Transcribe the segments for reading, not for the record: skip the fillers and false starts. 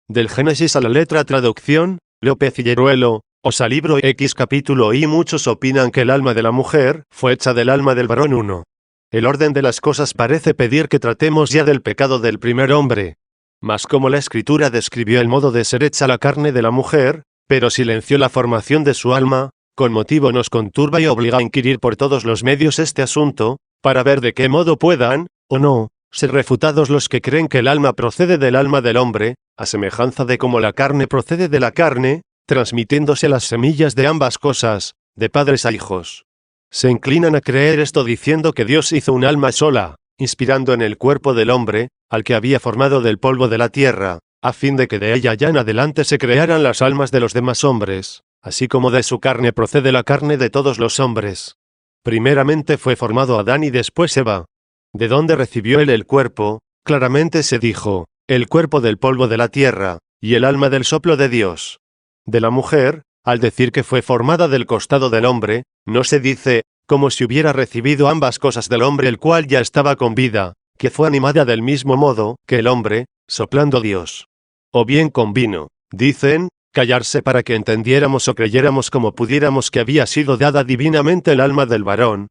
del Génesis a la letra traducción, López y Hieruelo, Osa libro X capítulo I. Muchos opinan que el alma de la mujer fue hecha del alma del varón 1. El orden de las cosas parece pedir que tratemos ya del pecado del primer hombre. Mas como la Escritura describió el modo de ser hecha la carne de la mujer, pero silenció la formación de su alma, con motivo nos conturba y obliga a inquirir por todos los medios este asunto, para ver de qué modo puedan, o no, ser refutados los que creen que el alma procede del alma del hombre, a semejanza de como la carne procede de la carne, transmitiéndose las semillas de ambas cosas, de padres a hijos. Se inclinan a creer esto diciendo que Dios hizo un alma sola, inspirando en el cuerpo del hombre, al que había formado del polvo de la tierra, a fin de que de ella ya en adelante se crearan las almas de los demás hombres, así como de su carne procede la carne de todos los hombres. Primeramente fue formado Adán y después Eva. ¿De dónde recibió él el cuerpo? Claramente se dijo, el cuerpo del polvo de la tierra, y el alma del soplo de Dios. De la mujer, al decir que fue formada del costado del hombre, no se dice, como si hubiera recibido ambas cosas del hombre el cual ya estaba con vida, que fue animada del mismo modo que el hombre, soplando Dios. O bien convino, dicen, callarse para que entendiéramos o creyéramos como pudiéramos que había sido dada divinamente el alma del varón,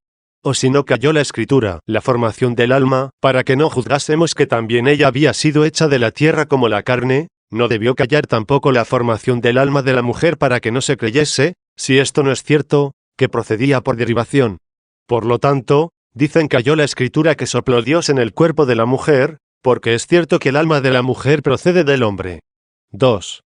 o si no cayó la Escritura, la formación del alma, para que no juzgásemos que también ella había sido hecha de la tierra como la carne, no debió callar tampoco la formación del alma de la mujer para que no se creyese, si esto no es cierto, que procedía por derivación. Por lo tanto, dicen que halló la Escritura que sopló Dios en el cuerpo de la mujer, porque es cierto que el alma de la mujer procede del hombre. 2.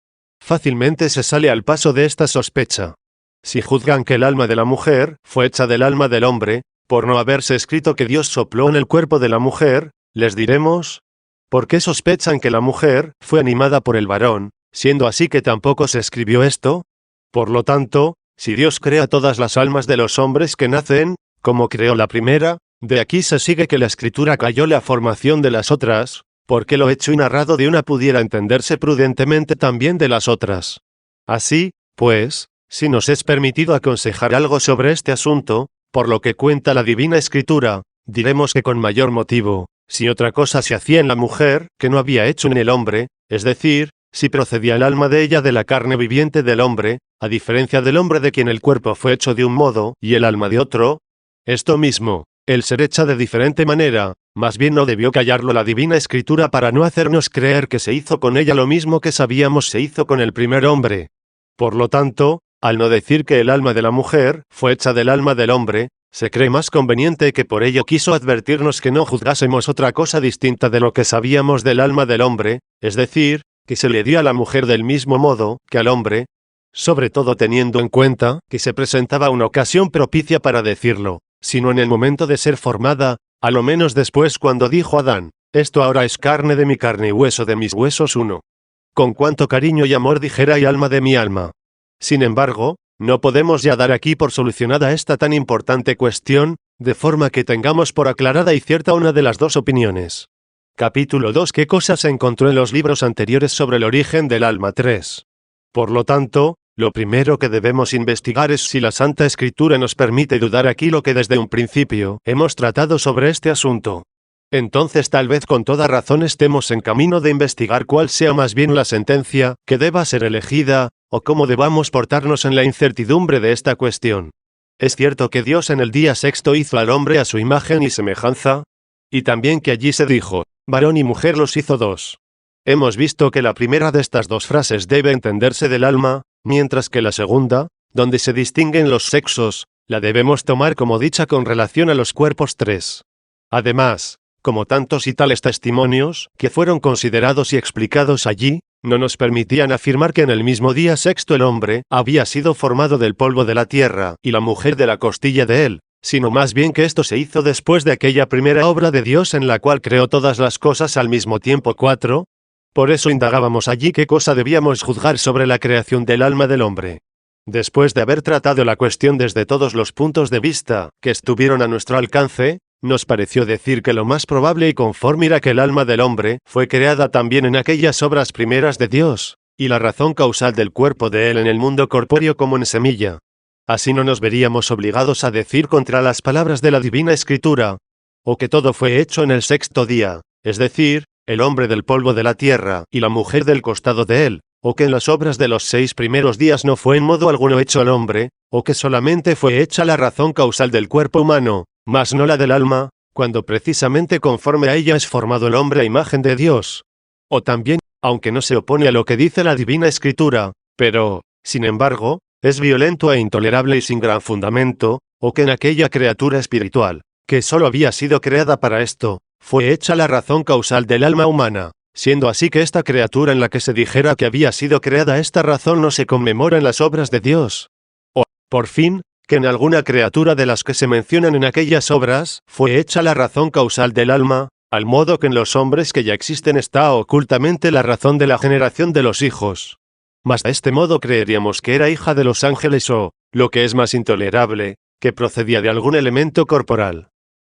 Fácilmente se sale al paso de esta sospecha. Si juzgan que el alma de la mujer fue hecha del alma del hombre, por no haberse escrito que Dios sopló en el cuerpo de la mujer, les diremos, ¿por qué sospechan que la mujer fue animada por el varón, siendo así que tampoco se escribió esto? Por lo tanto, si Dios crea todas las almas de los hombres que nacen, como creó la primera, de aquí se sigue que la Escritura cayó la formación de las otras, porque lo hecho y narrado de una pudiera entenderse prudentemente también de las otras. Así, pues, si nos es permitido aconsejar algo sobre este asunto, por lo que cuenta la Divina Escritura, diremos que con mayor motivo, si otra cosa se hacía en la mujer, que no había hecho en el hombre, es decir, si procedía el alma de ella de la carne viviente del hombre, a diferencia del hombre de quien el cuerpo fue hecho de un modo, y el alma de otro, esto mismo, el ser hecha de diferente manera, más bien no debió callarlo la Divina Escritura para no hacernos creer que se hizo con ella lo mismo que sabíamos se hizo con el primer hombre. Por lo tanto, al no decir que el alma de la mujer fue hecha del alma del hombre, se cree más conveniente que por ello quiso advertirnos que no juzgásemos otra cosa distinta de lo que sabíamos del alma del hombre, es decir, que se le dio a la mujer del mismo modo que al hombre, sobre todo teniendo en cuenta que se presentaba una ocasión propicia para decirlo, sino en el momento de ser formada, a lo menos después cuando dijo Adán, esto ahora es carne de mi carne y hueso de mis huesos 1. Con cuánto cariño y amor dijera y alma de mi alma. Sin embargo, no podemos ya dar aquí por solucionada esta tan importante cuestión, de forma que tengamos por aclarada y cierta una de las dos opiniones. Capítulo 2. ¿Qué cosas se encontró en los libros anteriores sobre el origen del alma? 3. Por lo tanto, lo primero que debemos investigar es si la Santa Escritura nos permite dudar aquí lo que desde un principio hemos tratado sobre este asunto. Entonces tal vez con toda razón estemos en camino de investigar cuál sea más bien la sentencia que deba ser elegida, o cómo debamos portarnos en la incertidumbre de esta cuestión. ¿Es cierto que Dios en el día sexto hizo al hombre a su imagen y semejanza? Y también que allí se dijo, varón y mujer los hizo dos. Hemos visto que la primera de estas dos frases debe entenderse del alma, mientras que la segunda, donde se distinguen los sexos, la debemos tomar como dicha con relación a los cuerpos 3. Además, como tantos y tales testimonios, que fueron considerados y explicados allí, no nos permitían afirmar que en el mismo día sexto el hombre había sido formado del polvo de la tierra y la mujer de la costilla de él, sino más bien que esto se hizo después de aquella primera obra de Dios en la cual creó todas las cosas al mismo tiempo. 4. Por eso indagábamos allí qué cosa debíamos juzgar sobre la creación del alma del hombre. Después de haber tratado la cuestión desde todos los puntos de vista que estuvieron a nuestro alcance, nos pareció decir que lo más probable y conforme era que el alma del hombre fue creada también en aquellas obras primeras de Dios, y la razón causal del cuerpo de él en el mundo corpóreo como en semilla. Así no nos veríamos obligados a decir contra las palabras de la Divina Escritura, o que todo fue hecho en el sexto día, es decir, el hombre del polvo de la tierra y la mujer del costado de él, o que en las obras de los 6 primeros días no fue en modo alguno hecho el hombre, o que solamente fue hecha la razón causal del cuerpo humano, mas no la del alma, cuando precisamente conforme a ella es formado el hombre a imagen de Dios. O también, aunque no se opone a lo que dice la Divina Escritura, pero, sin embargo, es violento e intolerable y sin gran fundamento, o que en aquella criatura espiritual, que solo había sido creada para esto, fue hecha la razón causal del alma humana, siendo así que esta criatura en la que se dijera que había sido creada esta razón no se conmemora en las obras de Dios. O, por fin, que en alguna criatura de las que se mencionan en aquellas obras, fue hecha la razón causal del alma, al modo que en los hombres que ya existen está ocultamente la razón de la generación de los hijos. Mas de este modo creeríamos que era hija de los ángeles o, lo que es más intolerable, que procedía de algún elemento corporal.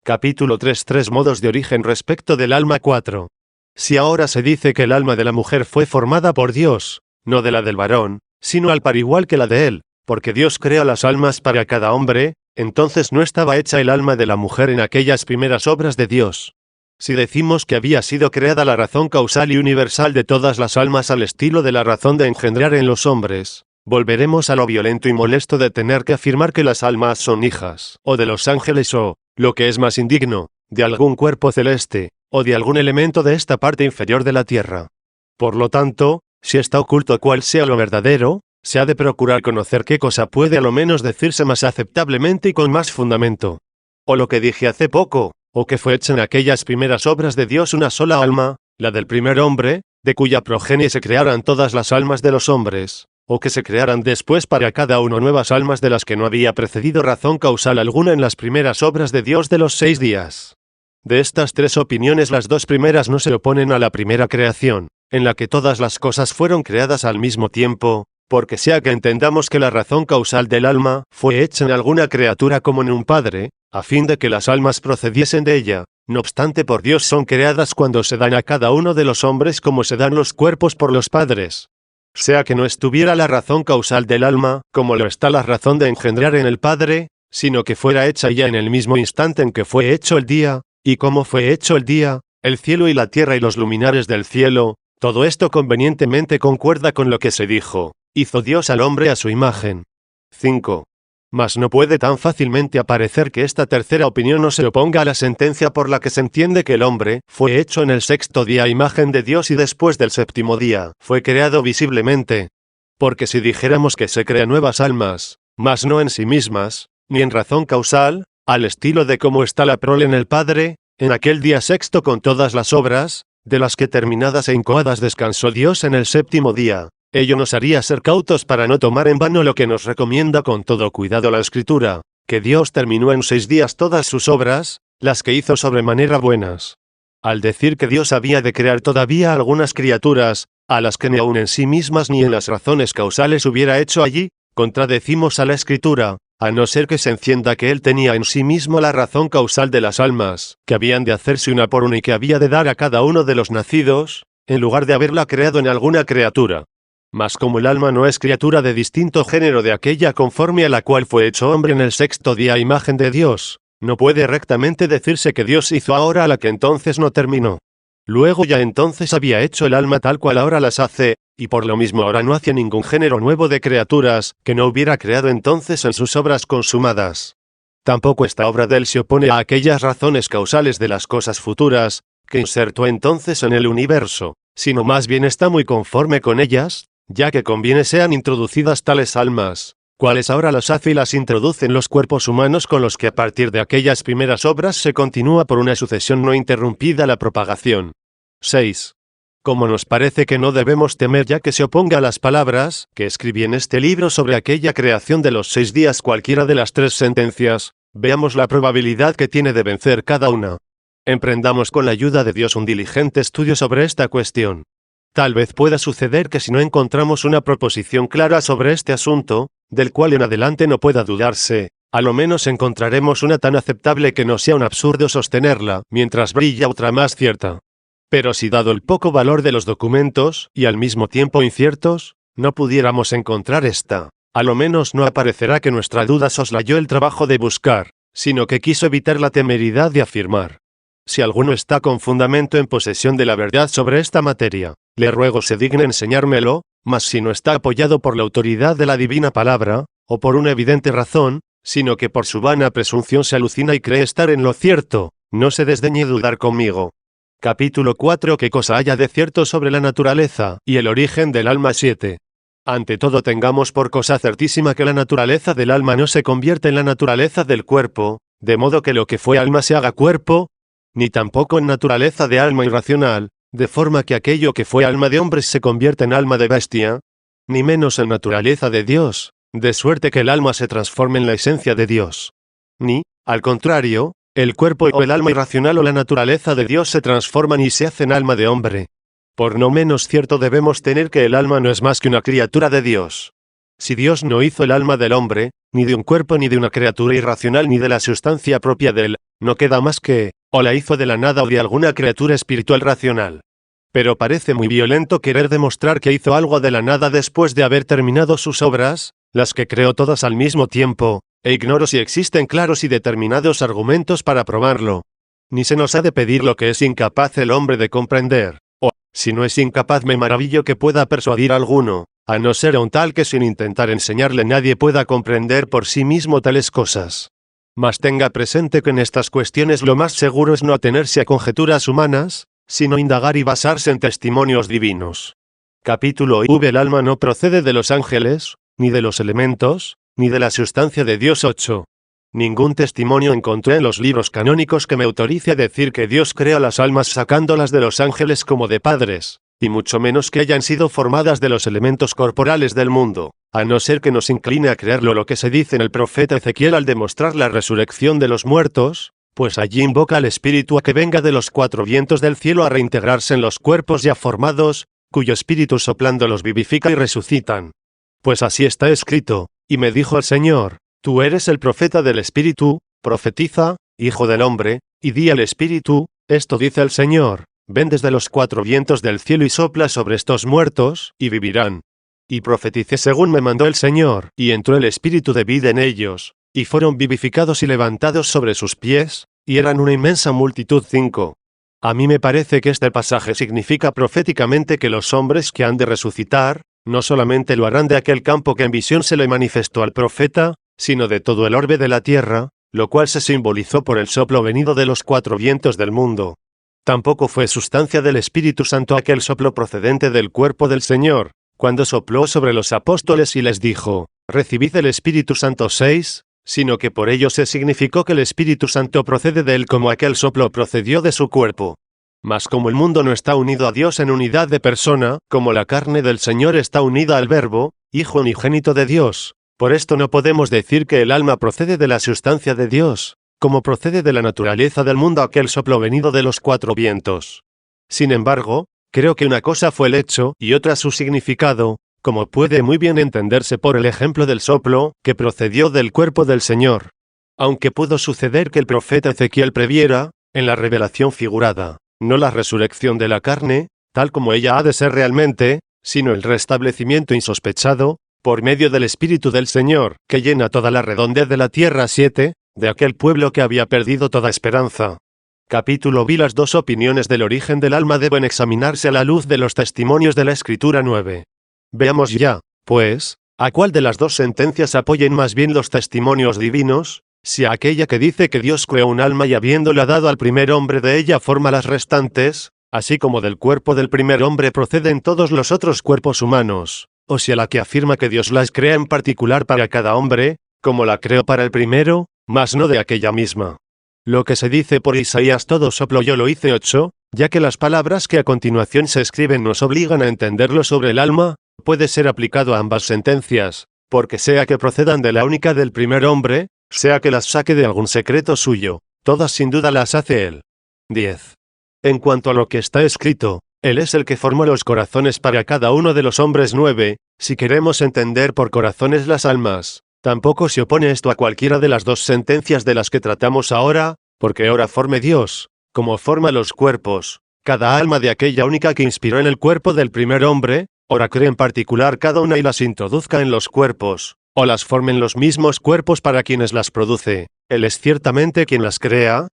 Capítulo 3. 3 modos de origen respecto del alma. 4. Si ahora se dice que el alma de la mujer fue formada por Dios, no de la del varón, sino al par igual que la de él, porque Dios crea las almas para cada hombre, entonces no estaba hecha el alma de la mujer en aquellas primeras obras de Dios. Si decimos que había sido creada la razón causal y universal de todas las almas al estilo de la razón de engendrar en los hombres, volveremos a lo violento y molesto de tener que afirmar que las almas son hijas, o de los ángeles o, lo que es más indigno, de algún cuerpo celeste, o de algún elemento de esta parte inferior de la tierra. Por lo tanto, si está oculto cuál sea lo verdadero, se ha de procurar conocer qué cosa puede a lo menos decirse más aceptablemente y con más fundamento. O lo que dije hace poco, o que fue hecha en aquellas primeras obras de Dios una sola alma, la del primer hombre, de cuya progenie se crearan todas las almas de los hombres, o que se crearan después para cada uno nuevas almas de las que no había precedido razón causal alguna en las primeras obras de Dios de los 6 días. De estas 3 opiniones las 2 primeras no se oponen a la primera creación, en la que todas las cosas fueron creadas al mismo tiempo, porque sea que entendamos que la razón causal del alma fue hecha en alguna criatura como en un padre, a fin de que las almas procediesen de ella, no obstante por Dios son creadas cuando se dan a cada uno de los hombres como se dan los cuerpos por los padres. Sea que no estuviera la razón causal del alma, como lo está la razón de engendrar en el Padre, sino que fuera hecha ya en el mismo instante en que fue hecho el día, y como fue hecho el día, el cielo y la tierra y los luminares del cielo, todo esto convenientemente concuerda con lo que se dijo, hizo Dios al hombre a su imagen. 5. Mas no puede tan fácilmente aparecer que esta tercera opinión no se oponga a la sentencia por la que se entiende que el hombre fue hecho en el 6º día a imagen de Dios y después del 7º día fue creado visiblemente. Porque si dijéramos que se crean nuevas almas, mas no en sí mismas, ni en razón causal, al estilo de cómo está la prole en el Padre, en aquel día 6º con todas las obras, de las que terminadas e incoadas descansó Dios en el 7º día, ello nos haría ser cautos para no tomar en vano lo que nos recomienda con todo cuidado la Escritura, que Dios terminó en 6 días todas sus obras, las que hizo sobremanera buenas. Al decir que Dios había de crear todavía algunas criaturas, a las que ni aun en sí mismas ni en las razones causales hubiera hecho allí, contradecimos a la Escritura, a no ser que se encienda que Él tenía en sí mismo la razón causal de las almas, que habían de hacerse una por una y que había de dar a cada uno de los nacidos, en lugar de haberla creado en alguna criatura. Mas como el alma no es criatura de distinto género de aquella conforme a la cual fue hecho hombre en el 6º día a imagen de Dios, no puede rectamente decirse que Dios hizo ahora a la que entonces no terminó. Luego ya entonces había hecho el alma tal cual ahora las hace, y por lo mismo ahora no hacía ningún género nuevo de criaturas, que no hubiera creado entonces en sus obras consumadas. Tampoco esta obra de él se opone a aquellas razones causales de las cosas futuras, que insertó entonces en el universo, sino más bien está muy conforme con ellas, ya que conviene sean introducidas tales almas, cuales ahora las hace y las introduce en los cuerpos humanos con los que a partir de aquellas primeras obras se continúa por una sucesión no interrumpida la propagación. 6. Como nos parece que no debemos temer ya que se oponga a las palabras que escribí en este libro sobre aquella creación de los 6 días cualquiera de las 3 sentencias, veamos la probabilidad que tiene de vencer cada una. Emprendamos con la ayuda de Dios un diligente estudio sobre esta cuestión. Tal vez pueda suceder que si no encontramos una proposición clara sobre este asunto, del cual en adelante no pueda dudarse, a lo menos encontraremos una tan aceptable que no sea un absurdo sostenerla, mientras brilla otra más cierta. Pero si dado el poco valor de los documentos, y al mismo tiempo inciertos, no pudiéramos encontrar esta, a lo menos no aparecerá que nuestra duda soslayó el trabajo de buscar, sino que quiso evitar la temeridad de afirmar. si alguno está con fundamento en posesión de la verdad sobre esta materia, le ruego se digne enseñármelo, mas si no está apoyado por la autoridad de la divina palabra, o por una evidente razón, sino que por su vana presunción se alucina y cree estar en lo cierto, no se desdeñe dudar conmigo. Capítulo 4. ¿Qué cosa haya de cierto sobre la naturaleza y el origen del alma? 7. Ante todo tengamos por cosa certísima que la naturaleza del alma no se convierte en la naturaleza del cuerpo, de modo que lo que fue alma se haga cuerpo, ni tampoco en naturaleza de alma irracional, de forma que aquello que fue alma de hombres se convierte en alma de bestia, ni menos en naturaleza de Dios, de suerte que el alma se transforme en la esencia de Dios. Ni, al contrario, el cuerpo o el alma irracional o la naturaleza de Dios se transforman y se hacen alma de hombre. Por no menos cierto debemos tener que el alma no es más que una criatura de Dios. Si Dios no hizo el alma del hombre, ni de un cuerpo ni de una criatura irracional ni de la sustancia propia de él, no queda más que, o la hizo de la nada o de alguna criatura espiritual racional. Pero parece muy violento querer demostrar que hizo algo de la nada después de haber terminado sus obras, las que creó todas al mismo tiempo, e ignoro si existen claros y determinados argumentos para probarlo. Ni se nos ha de pedir lo que es incapaz el hombre de comprender, o, si no es incapaz me maravillo que pueda persuadir a alguno, a no ser a un tal que sin intentar enseñarle nadie pueda comprender por sí mismo tales cosas. Mas tenga presente que en estas cuestiones lo más seguro es no atenerse a conjeturas humanas, sino indagar y basarse en testimonios divinos. Capítulo IV. El alma no procede de los ángeles, ni de los elementos, ni de la sustancia de Dios. 8. Ningún testimonio encontré en los libros canónicos que me autorice a decir que Dios crea las almas sacándolas de los ángeles como de padres, y mucho menos que hayan sido formadas de los elementos corporales del mundo, a no ser que nos incline a creerlo lo que se dice en el profeta Ezequiel al demostrar la resurrección de los muertos, pues allí invoca al espíritu a que venga de los cuatro vientos del cielo a reintegrarse en los cuerpos ya formados, cuyo espíritu soplando los vivifica y resucitan. Pues así está escrito, y me dijo el Señor, tú eres el profeta del espíritu, profetiza, hijo del hombre, y di al espíritu, esto dice el Señor, ven desde los cuatro vientos del cielo y sopla sobre estos muertos, y vivirán. Y profeticé según me mandó el Señor, y entró el espíritu de vida en ellos, y fueron vivificados y levantados sobre sus pies, y eran una inmensa multitud. 5. A mí me parece que este pasaje significa proféticamente que los hombres que han de resucitar, no solamente lo harán de aquel campo que en visión se le manifestó al profeta, sino de todo el orbe de la tierra, lo cual se simbolizó por el soplo venido de los cuatro vientos del mundo. Tampoco fue sustancia del Espíritu Santo aquel soplo procedente del cuerpo del Señor, cuando sopló sobre los apóstoles y les dijo, recibid el Espíritu Santo. 6, sino que por ello se significó que el Espíritu Santo procede de él como aquel soplo procedió de su cuerpo. Mas como el mundo no está unido a Dios en unidad de persona, como la carne del Señor está unida al Verbo, Hijo unigénito de Dios, por esto no podemos decir que el alma procede de la sustancia de Dios, como procede de la naturaleza del mundo aquel soplo venido de los cuatro vientos. Sin embargo, creo que una cosa fue el hecho y otra su significado, como puede muy bien entenderse por el ejemplo del soplo, que procedió del cuerpo del Señor. Aunque pudo suceder que el profeta Ezequiel previera, en la revelación figurada, no la resurrección de la carne, tal como ella ha de ser realmente, sino el restablecimiento insospechado, por medio del Espíritu del Señor, que llena toda la redondez de la tierra. 7, de aquel pueblo que había perdido toda esperanza. Capítulo V. Las dos opiniones del origen del alma deben examinarse a la luz de los testimonios de la Escritura. 9. Veamos ya, pues, a cuál de las dos sentencias apoyen más bien los testimonios divinos, si a aquella que dice que Dios creó un alma y habiéndola dado al primer hombre de ella forma las restantes, así como del cuerpo del primer hombre proceden todos los otros cuerpos humanos, o si a la que afirma que Dios las crea en particular para cada hombre, como la creó para el primero, mas no de aquella misma. Lo que se dice por Isaías todo soplo yo lo hice. 8, ya que las palabras que a continuación se escriben nos obligan a entenderlo sobre el alma, puede ser aplicado a ambas sentencias, porque sea que procedan de la única del primer hombre, sea que las saque de algún secreto suyo, todas sin duda las hace él. 10. En cuanto a lo que está escrito, él es el que formó los corazones para cada uno de los hombres. 9, si queremos entender por corazones las almas, tampoco se opone esto a cualquiera de las dos sentencias de las que tratamos ahora, porque ora forme Dios, como forma los cuerpos, cada alma de aquella única que inspiró en el cuerpo del primer hombre, ora cree en particular cada una y las introduzca en los cuerpos, o las formen los mismos cuerpos para quienes las produce, él es ciertamente quien las crea.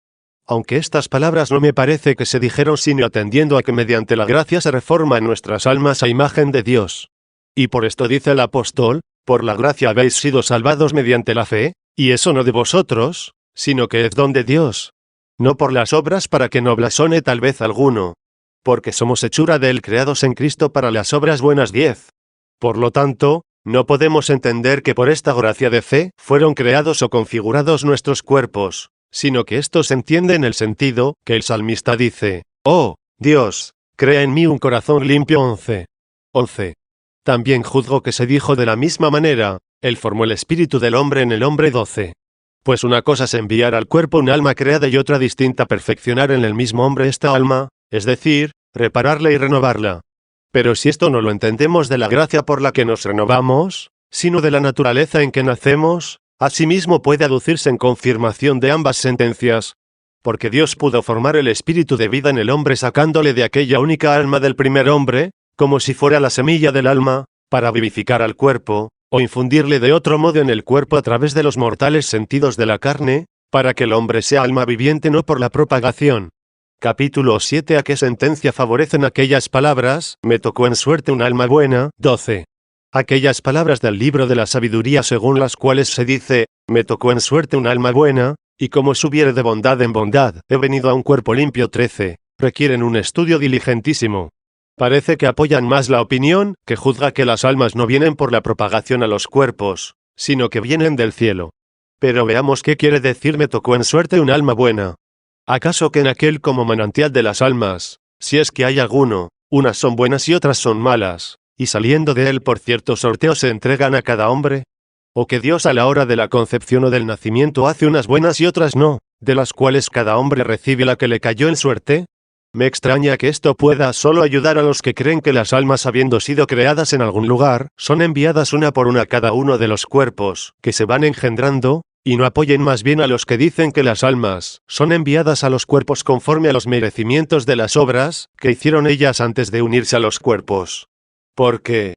aunque estas palabras no me parece que se dijeron sino atendiendo a que mediante la gracia se reforma en nuestras almas a imagen de Dios. Y por esto dice el apóstol, por la gracia habéis sido salvados mediante la fe, y eso no de vosotros, sino que es don de Dios. No por las obras para que no blasone tal vez alguno. Porque somos hechura de él creados en Cristo para las obras buenas 10. Por lo tanto, no podemos entender que por esta gracia de fe fueron creados o configurados nuestros cuerpos, sino que esto se entiende en el sentido que el salmista dice, «Oh, Dios, crea en mí un corazón limpio». 11. También juzgo que se dijo de la misma manera, Él formó el espíritu del hombre en el hombre 12. Pues una cosa es enviar al cuerpo un alma creada y otra distinta perfeccionar en el mismo hombre esta alma, es decir, repararla y renovarla. Pero si esto no lo entendemos de la gracia por la que nos renovamos, sino de la naturaleza en que nacemos, asimismo puede aducirse en confirmación de ambas sentencias. Porque Dios pudo formar el espíritu de vida en el hombre sacándole de aquella única alma del primer hombre, como si fuera la semilla del alma, para vivificar al cuerpo, o infundirle de otro modo en el cuerpo a través de los mortales sentidos de la carne, para que el hombre sea alma viviente no por la propagación. Capítulo 7. ¿A qué sentencia favorecen aquellas palabras? Me tocó en suerte un alma buena. 12. Aquellas palabras del libro de la sabiduría según las cuales se dice, me tocó en suerte un alma buena, y como subiere de bondad en bondad, he venido a un cuerpo limpio. 13. Requieren un estudio diligentísimo. Parece que apoyan más la opinión, que juzga que las almas no vienen por la propagación a los cuerpos, sino que vienen del cielo. Pero veamos qué quiere decir me tocó en suerte un alma buena. ¿Acaso que en aquel como manantial de las almas, si es que hay alguno, unas son buenas y otras son malas, y saliendo de él por cierto sorteo se entregan a cada hombre? ¿O que Dios a la hora de la concepción o del nacimiento hace unas buenas y otras no, de las cuales cada hombre recibe la que le cayó en suerte? Me extraña que esto pueda solo ayudar a los que creen que las almas habiendo sido creadas en algún lugar, son enviadas una por una a cada uno de los cuerpos, que se van engendrando, y no apoyen más bien a los que dicen que las almas son enviadas a los cuerpos conforme a los merecimientos de las obras que hicieron ellas antes de unirse a los cuerpos. Porque,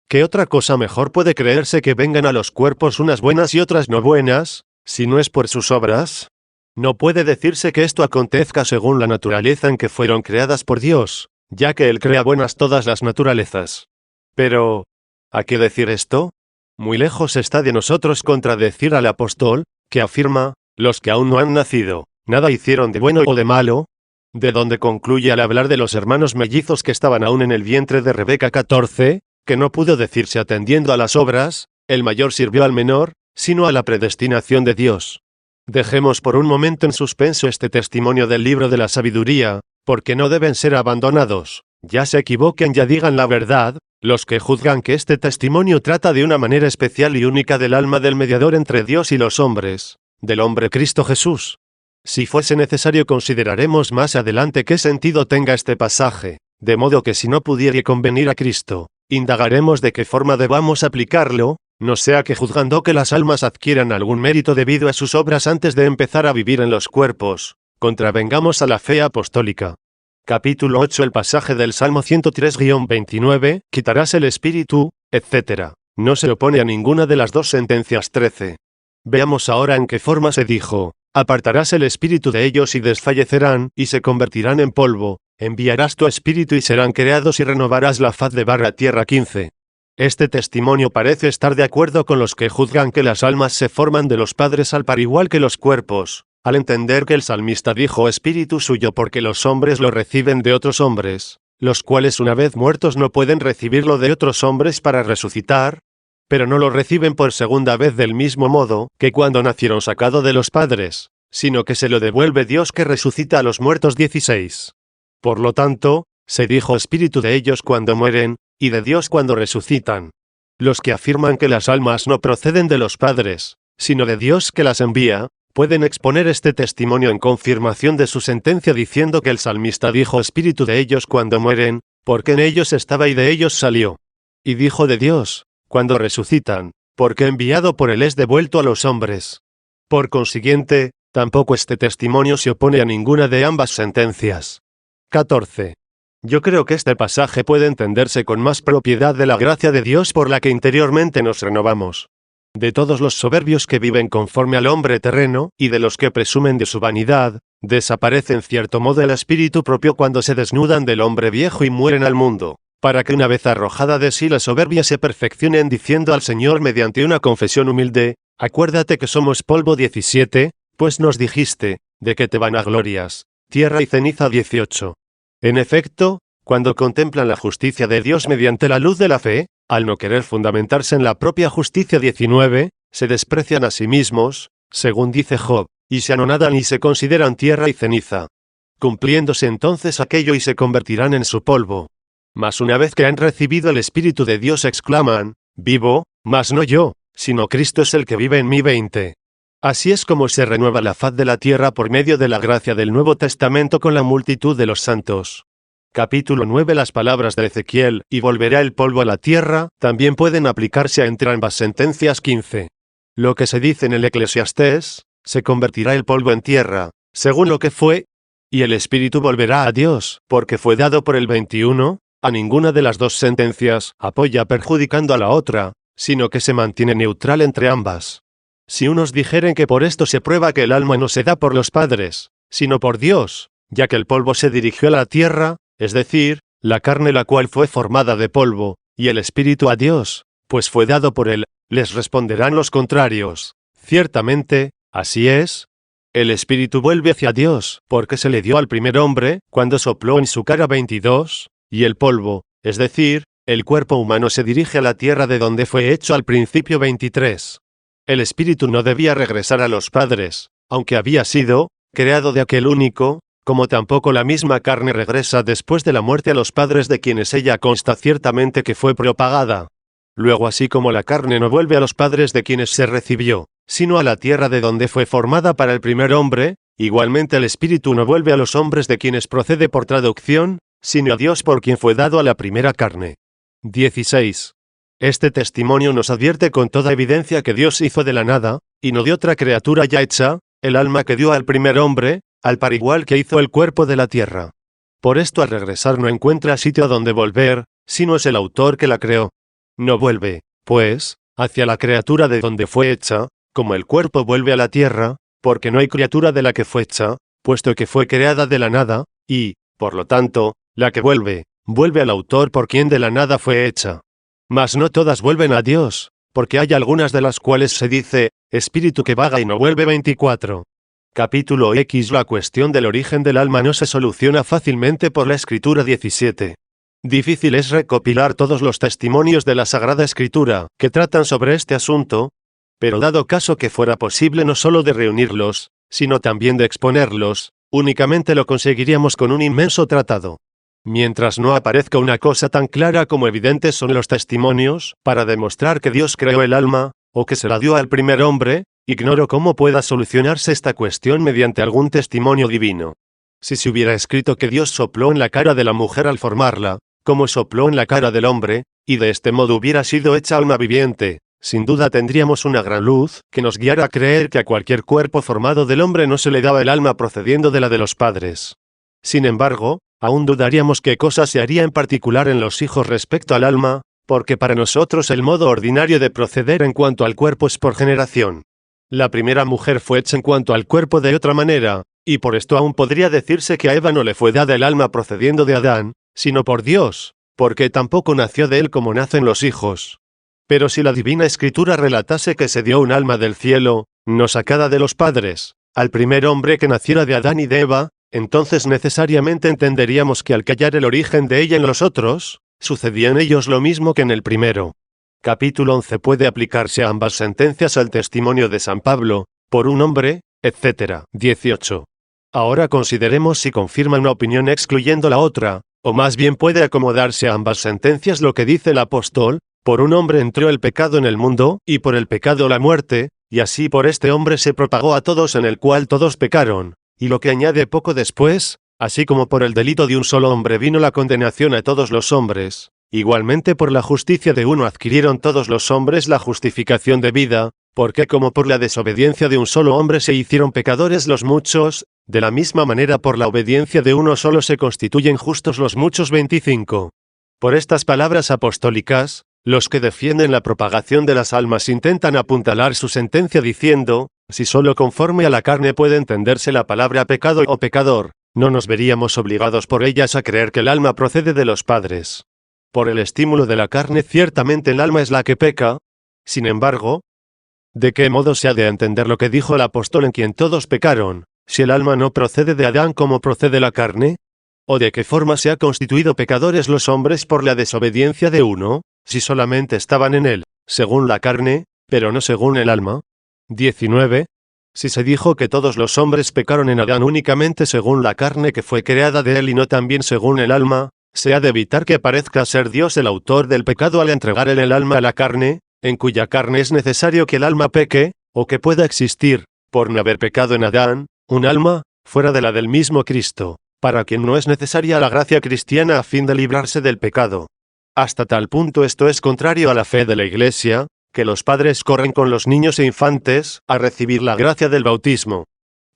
¿qué otra cosa mejor puede creerse que vengan a los cuerpos unas buenas y otras no buenas, si no es por sus obras? No puede decirse que esto acontezca según la naturaleza en que fueron creadas por Dios, ya que Él crea buenas todas las naturalezas. Pero, ¿a qué decir esto? Muy lejos está de nosotros contradecir al apóstol, que afirma, los que aún no han nacido, nada hicieron de bueno o de malo, de donde concluye al hablar de los hermanos mellizos que estaban aún en el vientre de Rebeca 14, que no pudo decirse atendiendo a las obras, el mayor sirvió al menor, sino a la predestinación de Dios. Dejemos por un momento en suspenso este testimonio del libro de la sabiduría, porque no deben ser abandonados, ya se equivoquen ya digan la verdad, los que juzgan que este testimonio trata de una manera especial y única del alma del mediador entre Dios y los hombres, del hombre Cristo Jesús. Si fuese necesario consideraremos más adelante qué sentido tenga este pasaje, de modo que si no pudiere convenir a Cristo, indagaremos de qué forma debamos aplicarlo, no sea que juzgando que las almas adquieran algún mérito debido a sus obras antes de empezar a vivir en los cuerpos, contravengamos a la fe apostólica. Capítulo 8. El pasaje del Salmo 103-29, quitarás el espíritu, etc. No se opone a ninguna de las dos sentencias. 13. Veamos ahora en qué forma se dijo, apartarás el espíritu de ellos y desfallecerán, y se convertirán en polvo, enviarás tu espíritu y serán creados y renovarás la faz de tierra. 15. Este testimonio parece estar de acuerdo con los que juzgan que las almas se forman de los padres al par igual que los cuerpos, al entender que el salmista dijo espíritu suyo porque los hombres lo reciben de otros hombres, los cuales una vez muertos no pueden recibirlo de otros hombres para resucitar, pero no lo reciben por segunda vez del mismo modo que cuando nacieron sacado de los padres, sino que se lo devuelve Dios que resucita a los muertos. 16. Por lo tanto, se dijo espíritu de ellos cuando mueren, y de Dios cuando resucitan. Los que afirman que las almas no proceden de los padres, sino de Dios que las envía, pueden exponer este testimonio en confirmación de su sentencia diciendo que el salmista dijo espíritu de ellos cuando mueren, porque en ellos estaba y de ellos salió. Y dijo de Dios, cuando resucitan, porque enviado por él es devuelto a los hombres. Por consiguiente, tampoco este testimonio se opone a ninguna de ambas sentencias. 14. Yo creo que este pasaje puede entenderse con más propiedad de la gracia de Dios por la que interiormente nos renovamos. de todos los soberbios que viven conforme al hombre terreno, y de los que presumen de su vanidad, desaparece en cierto modo el espíritu propio cuando se desnudan del hombre viejo y mueren al mundo, para que una vez arrojada de sí la soberbia se perfeccionen diciendo al Señor mediante una confesión humilde: acuérdate que somos polvo. 17, pues nos dijiste, ¿de qué te vanaglorias? Tierra y ceniza. 18. En efecto, cuando contemplan la justicia de Dios mediante la luz de la fe, al no querer fundamentarse en la propia justicia. 19, se desprecian a sí mismos, según dice Job, y se anonadan y se consideran tierra y ceniza. Cumpliéndose entonces aquello y se convertirán en su polvo. Mas una vez que han recibido el Espíritu de Dios exclaman: vivo, mas no yo, sino Cristo es el que vive en mí. 20. Así es como se renueva la faz de la tierra por medio de la gracia del Nuevo Testamento con la multitud de los santos. Capítulo 9. Las palabras de Ezequiel, y volverá el polvo a la tierra, también pueden aplicarse entre ambas sentencias. 15. Lo que se dice en el Eclesiastés, se convertirá el polvo en tierra, según lo que fue, y el espíritu volverá a Dios, porque fue dado por el 21, a ninguna de las dos sentencias apoya perjudicando a la otra, sino que se mantiene neutral entre ambas. Si unos dijeren que por esto se prueba que el alma no se da por los padres, sino por Dios, ya que el polvo se dirigió a la tierra, es decir, la carne la cual fue formada de polvo, y el espíritu a Dios, pues fue dado por él, les responderán los contrarios: ciertamente, así es. El espíritu vuelve hacia Dios, porque se le dio al primer hombre, cuando sopló en su cara. 22, y el polvo, es decir, el cuerpo humano se dirige a la tierra de donde fue hecho al principio. 23. El espíritu no debía regresar a los padres, aunque había sido creado de aquel único, como tampoco la misma carne regresa después de la muerte a los padres de quienes ella consta ciertamente que fue propagada. Luego, así como la carne no vuelve a los padres de quienes se recibió, sino a la tierra de donde fue formada para el primer hombre, igualmente el espíritu no vuelve a los hombres de quienes procede por traducción, sino a Dios por quien fue dado a la primera carne. 16. Este testimonio nos advierte con toda evidencia que Dios hizo de la nada, y no de otra criatura ya hecha, el alma que dio al primer hombre, al par igual que hizo el cuerpo de la tierra. Por esto al regresar no encuentra sitio a donde volver, sino es el autor que la creó. No vuelve, pues, hacia la criatura de donde fue hecha, como el cuerpo vuelve a la tierra, porque no hay criatura de la que fue hecha, puesto que fue creada de la nada, y, por lo tanto, la que vuelve al autor por quien de la nada fue hecha. Mas no todas vuelven a Dios, porque hay algunas de las cuales se dice, espíritu que vaga y no vuelve. 24. Capítulo X. La cuestión del origen del alma no se soluciona fácilmente por la Escritura. 17. Difícil es recopilar todos los testimonios de la Sagrada Escritura que tratan sobre este asunto, pero dado caso que fuera posible no solo de reunirlos, sino también de exponerlos, únicamente lo conseguiríamos con un inmenso tratado. Mientras no aparezca una cosa tan clara como evidentes son los testimonios, para demostrar que Dios creó el alma, o que se la dio al primer hombre, ignoro cómo pueda solucionarse esta cuestión mediante algún testimonio divino. Si se hubiera escrito que Dios sopló en la cara de la mujer al formarla, como sopló en la cara del hombre, y de este modo hubiera sido hecha alma viviente, sin duda tendríamos una gran luz que nos guiara a creer que a cualquier cuerpo formado del hombre no se le daba el alma procediendo de la de los padres. Sin embargo, aún dudaríamos qué cosa se haría en particular en los hijos respecto al alma, porque para nosotros el modo ordinario de proceder en cuanto al cuerpo es por generación. La primera mujer fue hecha en cuanto al cuerpo de otra manera, y por esto aún podría decirse que a Eva no le fue dada el alma procediendo de Adán, sino por Dios, porque tampoco nació de él como nacen los hijos. Pero si la Divina Escritura relatase que se dio un alma del cielo, no sacada de los padres, al primer hombre que naciera de Adán y de Eva, entonces necesariamente entenderíamos que al callar el origen de ella en los otros, sucedía en ellos lo mismo que en el primero. Capítulo 11. Puede aplicarse a ambas sentencias al testimonio de San Pablo, por un hombre, etc. 18. Ahora consideremos si confirma una opinión excluyendo la otra, o más bien puede acomodarse a ambas sentencias lo que dice el apóstol: por un hombre entró el pecado en el mundo, y por el pecado la muerte, y así por este hombre se propagó a todos en el cual todos pecaron. Y lo que añade poco después, así como por el delito de un solo hombre vino la condenación a todos los hombres, igualmente por la justicia de uno adquirieron todos los hombres la justificación de vida, porque como por la desobediencia de un solo hombre se hicieron pecadores los muchos, de la misma manera por la obediencia de uno solo se constituyen justos los muchos. 25. Por estas palabras apostólicas, Los que defienden la propagación de las almas intentan apuntalar su sentencia diciendo, si solo conforme a la carne puede entenderse la palabra pecado o pecador, no nos veríamos obligados por ellas a creer que el alma procede de los padres. Por el estímulo de la carne ciertamente el alma es la que peca. Sin embargo, ¿de qué modo se ha de entender lo que dijo el apóstol en quien todos pecaron, si el alma no procede de Adán como procede la carne? ¿O de qué forma se ha constituido pecadores los hombres por la desobediencia de uno, si solamente estaban en él, según la carne, pero no según el alma? 19. Si se dijo que todos los hombres pecaron en Adán únicamente según la carne que fue creada de él y no también según el alma, se ha de evitar que parezca ser Dios el autor del pecado al entregar en el alma a la carne, en cuya carne es necesario que el alma peque, o que pueda existir, por no haber pecado en Adán, un alma, fuera de la del mismo Cristo, para quien no es necesaria la gracia cristiana a fin de librarse del pecado. Hasta tal punto esto es contrario a la fe de la Iglesia, que los padres corren con los niños e infantes a recibir la gracia del bautismo.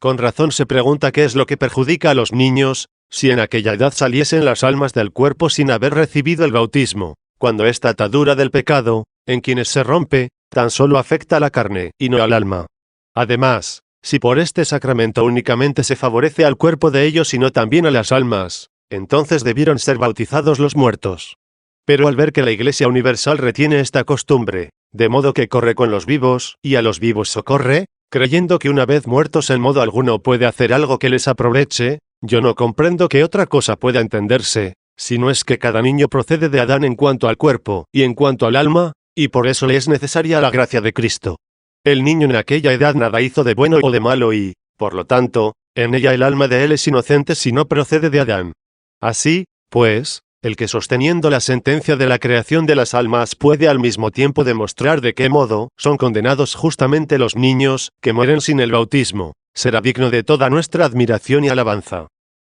Con razón se pregunta qué es lo que perjudica a los niños, si en aquella edad saliesen las almas del cuerpo sin haber recibido el bautismo, cuando esta atadura del pecado, en quienes se rompe, tan solo afecta a la carne, y no al alma. Además, si por este sacramento únicamente se favorece al cuerpo de ellos y no también a las almas, entonces debieron ser bautizados los muertos. Pero al ver que la Iglesia Universal retiene esta costumbre, de modo que corre con los vivos, y a los vivos socorre, creyendo que una vez muertos en modo alguno puede hacer algo que les aproveche, yo no comprendo que otra cosa pueda entenderse, si no es que cada niño procede de Adán en cuanto al cuerpo, y en cuanto al alma, y por eso le es necesaria la gracia de Cristo. El niño en aquella edad nada hizo de bueno o de malo y, por lo tanto, en ella el alma de él es inocente si no procede de Adán. Así, pues, el que sosteniendo la sentencia de la creación de las almas puede al mismo tiempo demostrar de qué modo son condenados justamente los niños que mueren sin el bautismo, será digno de toda nuestra admiración y alabanza.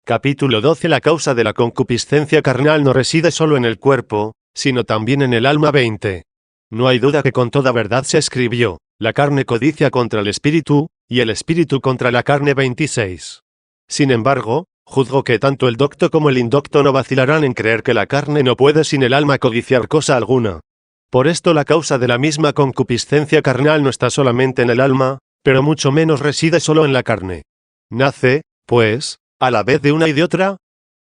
Capítulo 12. La causa de la concupiscencia carnal no reside solo en el cuerpo, sino también en el alma. 20. No hay duda que con toda verdad se escribió, la carne codicia contra el espíritu, y el espíritu contra la carne. 26. Sin embargo, juzgo que tanto el docto como el indocto no vacilarán en creer que la carne no puede sin el alma codiciar cosa alguna. Por esto la causa de la misma concupiscencia carnal no está solamente en el alma, pero mucho menos reside solo en la carne. Nace, pues, a la vez de una y de otra,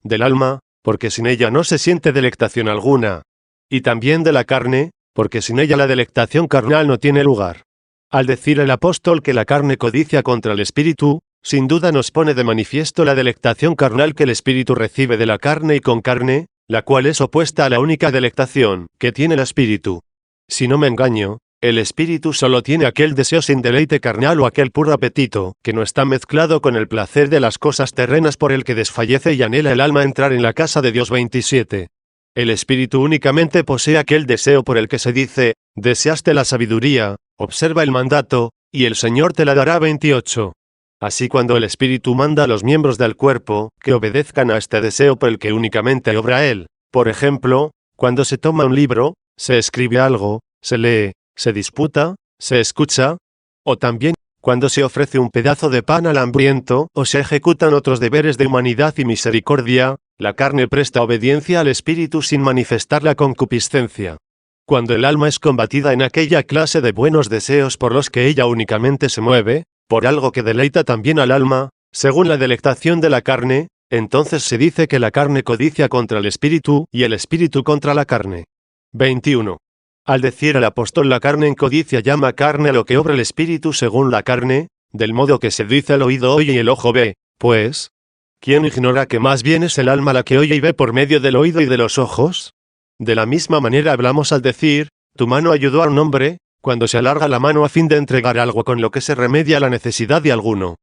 del alma, porque sin ella no se siente delectación alguna, y también de la carne, porque sin ella la delectación carnal no tiene lugar. Al decir el apóstol que la carne codicia contra el espíritu, sin duda nos pone de manifiesto la delectación carnal que el espíritu recibe de la carne y con carne, la cual es opuesta a la única delectación que tiene el espíritu. Si no me engaño, el espíritu solo tiene aquel deseo sin deleite carnal o aquel puro apetito, que no está mezclado con el placer de las cosas terrenas por el que desfallece y anhela el alma entrar en la casa de Dios. 27. El espíritu únicamente posee aquel deseo por el que se dice, deseaste la sabiduría, observa el mandato, y el Señor te la dará. 28. Así cuando el espíritu manda a los miembros del cuerpo que obedezcan a este deseo por el que únicamente obra él, por ejemplo, cuando se toma un libro, se escribe algo, se lee, se disputa, se escucha, o también, cuando se ofrece un pedazo de pan al hambriento o se ejecutan otros deberes de humanidad y misericordia, la carne presta obediencia al espíritu sin manifestar la concupiscencia. Cuando el alma es combatida en aquella clase de buenos deseos por los que ella únicamente se mueve, por algo que deleita también al alma, según la delectación de la carne, entonces se dice que la carne codicia contra el espíritu y el espíritu contra la carne. 21. Al decir el apóstol la carne en codicia llama carne a lo que obra el espíritu según la carne, del modo que se dice el oído oye y el ojo ve, pues, ¿quién ignora que más bien es el alma la que oye y ve por medio del oído y de los ojos? De la misma manera hablamos al decir, tu mano ayudó a un hombre, cuando se alarga la mano a fin de entregar algo con lo que se remedia la necesidad de alguno.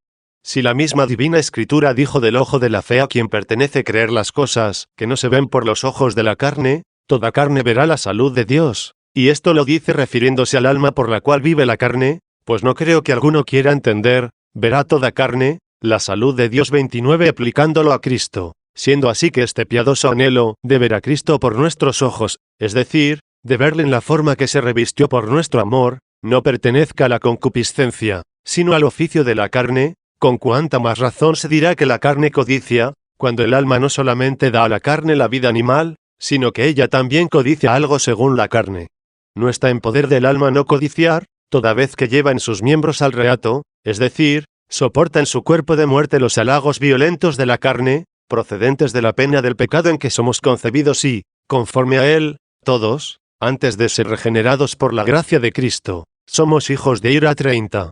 Si la misma divina escritura dijo del ojo de la fe a quien pertenece creer las cosas que no se ven por los ojos de la carne, toda carne verá la salud de Dios, y esto lo dice refiriéndose al alma por la cual vive la carne, pues no creo que alguno quiera entender, verá toda carne, la salud de Dios. 29 aplicándolo a Cristo, siendo así que este piadoso anhelo de ver a Cristo por nuestros ojos, es decir, de verle en la forma que se revistió por nuestro amor, no pertenezca a la concupiscencia, sino al oficio de la carne, con cuánta más razón se dirá que la carne codicia, cuando el alma no solamente da a la carne la vida animal, sino que ella también codicia algo según la carne. No está en poder del alma no codiciar, toda vez que lleva en sus miembros al reato, es decir, soporta en su cuerpo de muerte los halagos violentos de la carne, procedentes de la pena del pecado en que somos concebidos y, conforme a él, todos, antes de ser regenerados por la gracia de Cristo, somos hijos de ira. 30.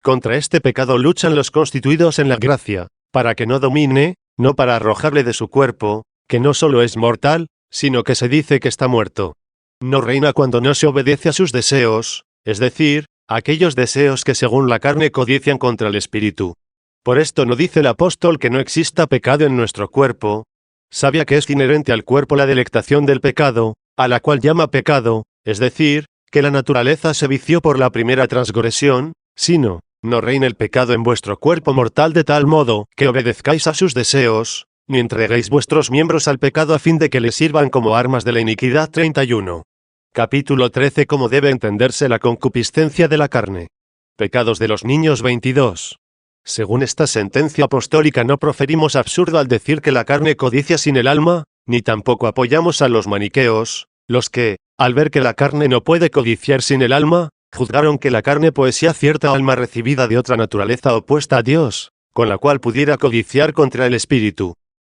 Contra este pecado luchan los constituidos en la gracia, para que no domine, no para arrojarle de su cuerpo, que no solo es mortal, sino que se dice que está muerto. No reina cuando no se obedece a sus deseos, es decir, aquellos deseos que según la carne codician contra el espíritu. Por esto no dice el apóstol que no exista pecado en nuestro cuerpo. Sabía que es inherente al cuerpo la delectación del pecado, a la cual llama pecado, es decir, que la naturaleza se vició por la primera transgresión, sino, no reina el pecado en vuestro cuerpo mortal de tal modo que obedezcáis a sus deseos, ni entreguéis vuestros miembros al pecado a fin de que les sirvan como armas de la iniquidad. 31. Capítulo 13. Cómo debe entenderse la concupiscencia de la carne. Pecados de los niños. 22. Según esta sentencia apostólica no proferimos absurdo al decir que la carne codicia sin el alma, ni tampoco apoyamos a los maniqueos, los que, al ver que la carne no puede codiciar sin el alma, juzgaron que la carne poseía cierta alma recibida de otra naturaleza opuesta a Dios, con la cual pudiera codiciar contra el espíritu.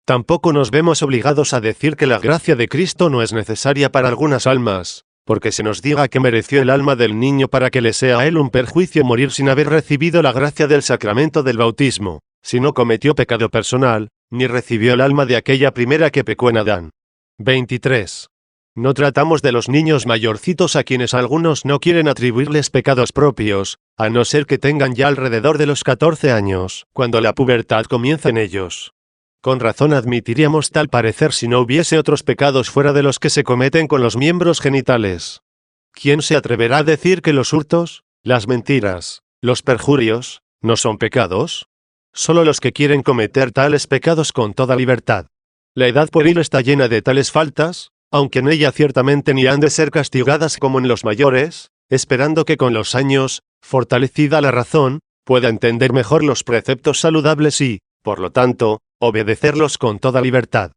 Tampoco nos vemos obligados a decir que la gracia de Cristo no es necesaria para algunas almas, porque se nos diga que mereció el alma del niño para que le sea a él un perjuicio morir sin haber recibido la gracia del sacramento del bautismo, si no cometió pecado personal, ni recibió el alma de aquella primera que pecó en Adán. 23. No tratamos de los niños mayorcitos a quienes algunos no quieren atribuirles pecados propios, a no ser que tengan ya alrededor de los 14 años, cuando la pubertad comienza en ellos. Con razón admitiríamos tal parecer si no hubiese otros pecados fuera de los que se cometen con los miembros genitales. ¿Quién se atreverá a decir que los hurtos, las mentiras, los perjurios, no son pecados? Solo los que quieren cometer tales pecados con toda libertad. La edad pueril está llena de tales faltas, aunque en ella ciertamente ni han de ser castigadas como en los mayores, esperando que con los años, fortalecida la razón, pueda entender mejor los preceptos saludables y, por lo tanto, obedecerlos con toda libertad.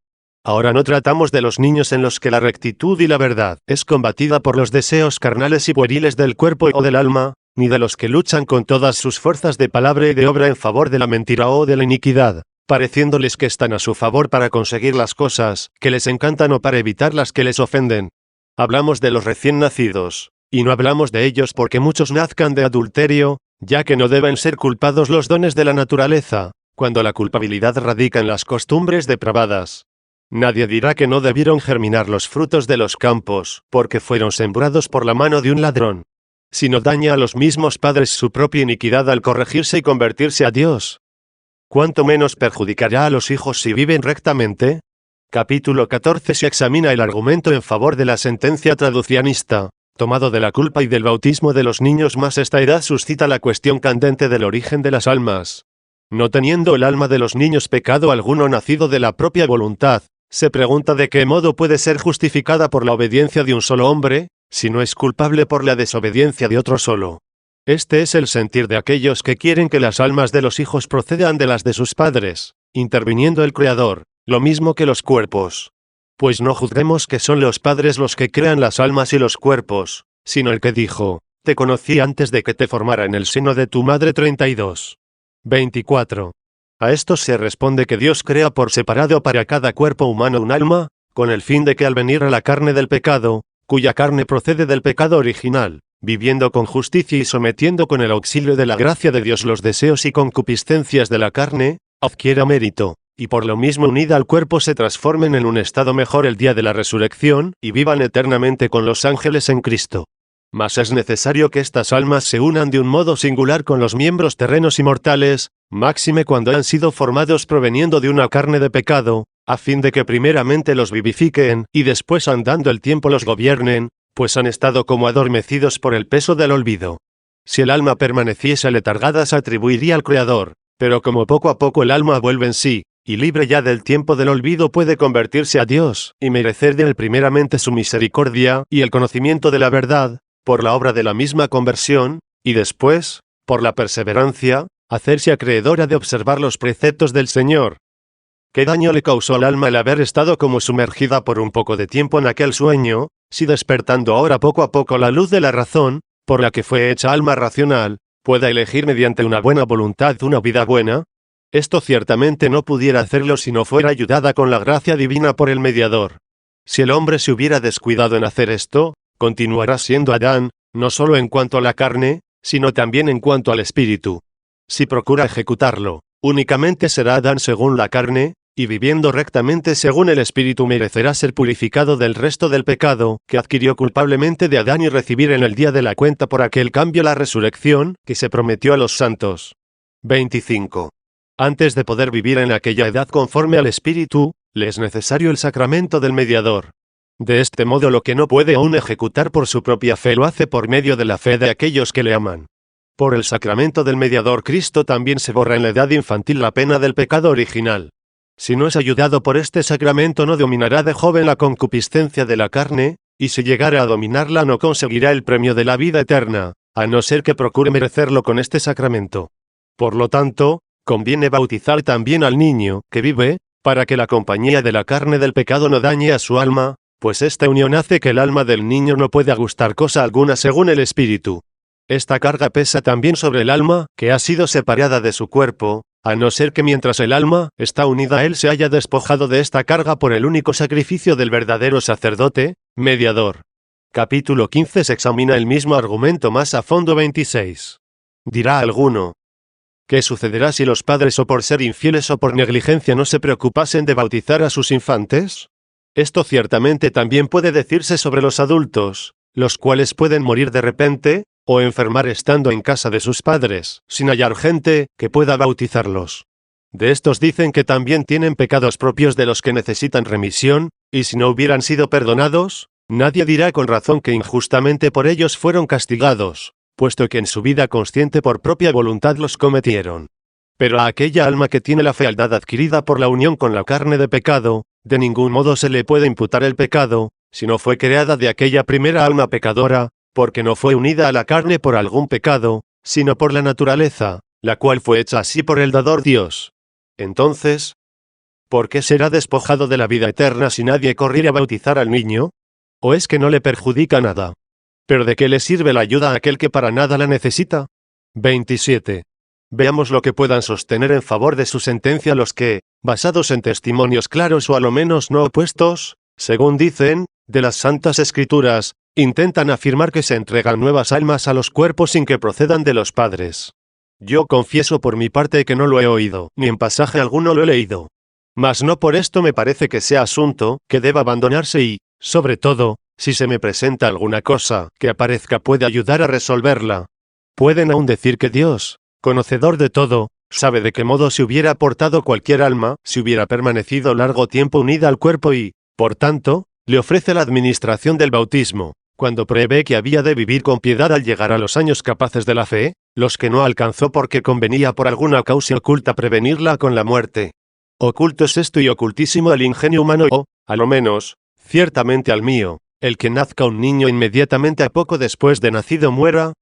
Ahora no tratamos de los niños en los que la rectitud y la verdad es combatida por los deseos carnales y pueriles del cuerpo o del alma, ni de los que luchan con todas sus fuerzas de palabra y de obra en favor de la mentira o de la iniquidad, pareciéndoles que están a su favor para conseguir las cosas que les encantan o para evitar las que les ofenden. Hablamos de los recién nacidos, y no hablamos de ellos porque muchos nazcan de adulterio, ya que no deben ser culpados los dones de la naturaleza, cuando la culpabilidad radica en las costumbres depravadas. Nadie dirá que no debieron germinar los frutos de los campos, porque fueron sembrados por la mano de un ladrón. Sino daña a los mismos padres su propia iniquidad al corregirse y convertirse a Dios. ¿Cuánto menos perjudicará a los hijos si viven rectamente? Capítulo 14. Se examina el argumento en favor de la sentencia traducianista, tomado de la culpa y del bautismo de los niños, más esta edad suscita la cuestión candente del origen de las almas. No teniendo el alma de los niños pecado alguno nacido de la propia voluntad, se pregunta de qué modo puede ser justificada por la obediencia de un solo hombre, si no es culpable por la desobediencia de otro solo. Este es el sentir de aquellos que quieren que las almas de los hijos procedan de las de sus padres, interviniendo el Creador, lo mismo que los cuerpos. Pues no juzguemos que son los padres los que crean las almas y los cuerpos, sino el que dijo, te conocí antes de que te formara en el seno de tu madre. 32. 24. A esto se responde que Dios crea por separado para cada cuerpo humano un alma, con el fin de que al venir a la carne del pecado, cuya carne procede del pecado original, viviendo con justicia y sometiendo con el auxilio de la gracia de Dios los deseos y concupiscencias de la carne, adquiera mérito, y por lo mismo unida al cuerpo se transformen en un estado mejor el día de la resurrección, y vivan eternamente con los ángeles en Cristo. Mas es necesario que estas almas se unan de un modo singular con los miembros terrenos y mortales, máxime cuando han sido formados proveniendo de una carne de pecado, a fin de que primeramente los vivifiquen, y después andando el tiempo los gobiernen, pues han estado como adormecidos por el peso del olvido. Si el alma permaneciese letargada se atribuiría al Creador, pero como poco a poco el alma vuelve en sí, y libre ya del tiempo del olvido puede convertirse a Dios, y merecer de él primeramente su misericordia, y el conocimiento de la verdad, por la obra de la misma conversión, y después, por la perseverancia, hacerse acreedora de observar los preceptos del Señor. ¿Qué daño le causó al alma el haber estado como sumergida por un poco de tiempo en aquel sueño, si despertando ahora poco a poco la luz de la razón, por la que fue hecha alma racional, pueda elegir mediante una buena voluntad una vida buena, esto ciertamente no pudiera hacerlo si no fuera ayudada con la gracia divina por el mediador. Si el hombre se hubiera descuidado en hacer esto, continuará siendo Adán, no solo en cuanto a la carne, sino también en cuanto al espíritu. Si procura ejecutarlo, únicamente será Adán según la carne, y viviendo rectamente según el espíritu merecerá ser purificado del resto del pecado que adquirió culpablemente de Adán y recibir en el día de la cuenta por aquel cambio la resurrección que se prometió a los santos. 25. Antes de poder vivir en aquella edad conforme al espíritu, le es necesario el sacramento del mediador. De este modo lo que no puede aún ejecutar por su propia fe lo hace por medio de la fe de aquellos que le aman. Por el sacramento del mediador Cristo también se borra en la edad infantil la pena del pecado original. Si no es ayudado por este sacramento no dominará de joven la concupiscencia de la carne, y si llegara a dominarla no conseguirá el premio de la vida eterna, a no ser que procure merecerlo con este sacramento. Por lo tanto, conviene bautizar también al niño que vive, para que la compañía de la carne del pecado no dañe a su alma, pues esta unión hace que el alma del niño no pueda gustar cosa alguna según el espíritu. Esta carga pesa también sobre el alma, que ha sido separada de su cuerpo, a no ser que mientras el alma está unida a él se haya despojado de esta carga por el único sacrificio del verdadero sacerdote, mediador. Capítulo 15 se examina el mismo argumento más a fondo. 26. Dirá alguno: ¿qué sucederá si los padres o por ser infieles o por negligencia no se preocupasen de bautizar a sus infantes? Esto ciertamente también puede decirse sobre los adultos, los cuales pueden morir de repente, o enfermar estando en casa de sus padres, sin hallar gente que pueda bautizarlos. De estos dicen que también tienen pecados propios de los que necesitan remisión, y si no hubieran sido perdonados, nadie dirá con razón que injustamente por ellos fueron castigados, puesto que en su vida consciente por propia voluntad los cometieron. Pero a aquella alma que tiene la fealdad adquirida por la unión con la carne de pecado, de ningún modo se le puede imputar el pecado, si no fue creada de aquella primera alma pecadora, porque no fue unida a la carne por algún pecado, sino por la naturaleza, la cual fue hecha así por el dador Dios. Entonces, ¿por qué será despojado de la vida eterna si nadie corriere a bautizar al niño? ¿O es que no le perjudica nada? ¿Pero de qué le sirve la ayuda a aquel que para nada la necesita? 27. Veamos lo que puedan sostener en favor de su sentencia los que, basados en testimonios claros o a lo menos no opuestos, según dicen, de las Santas Escrituras, intentan afirmar que se entregan nuevas almas a los cuerpos sin que procedan de los padres. Yo confieso por mi parte que no lo he oído, ni en pasaje alguno lo he leído. Mas no por esto me parece que sea asunto que deba abandonarse y, sobre todo, si se me presenta alguna cosa que aparezca puede ayudar a resolverla. Pueden aún decir que Dios, conocedor de todo, sabe de qué modo se hubiera portado cualquier alma si hubiera permanecido largo tiempo unida al cuerpo y, por tanto, le ofrece la administración del bautismo, cuando prevé que había de vivir con piedad al llegar a los años capaces de la fe, los que no alcanzó porque convenía por alguna causa oculta prevenirla con la muerte. Oculto es esto y ocultísimo al ingenio humano o, a lo menos, ciertamente al mío, el que nazca un niño inmediatamente a poco después de nacido muera.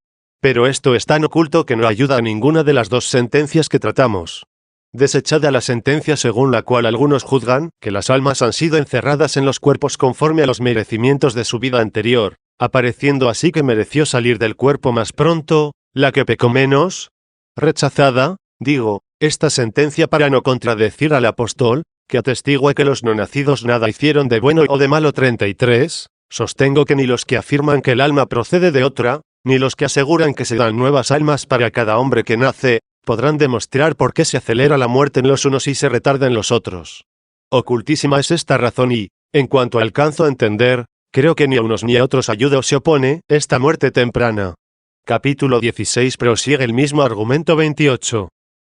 Pero esto es tan oculto que no ayuda a ninguna de las dos sentencias que tratamos. Desechada la sentencia según la cual algunos juzgan que las almas han sido encerradas en los cuerpos conforme a los merecimientos de su vida anterior, apareciendo así que mereció salir del cuerpo más pronto, la que pecó menos. Rechazada, digo, esta sentencia para no contradecir al apóstol, que atestigua que los no nacidos nada hicieron de bueno o de malo. 33, sostengo que ni los que afirman que el alma procede de otra, ni los que aseguran que se dan nuevas almas para cada hombre que nace, podrán demostrar por qué se acelera la muerte en los unos y se retarda en los otros. Ocultísima es esta razón y, en cuanto alcanzo a entender, creo que ni a unos ni a otros ayuda o se opone esta muerte temprana. Capítulo 16 prosigue el mismo argumento. 28.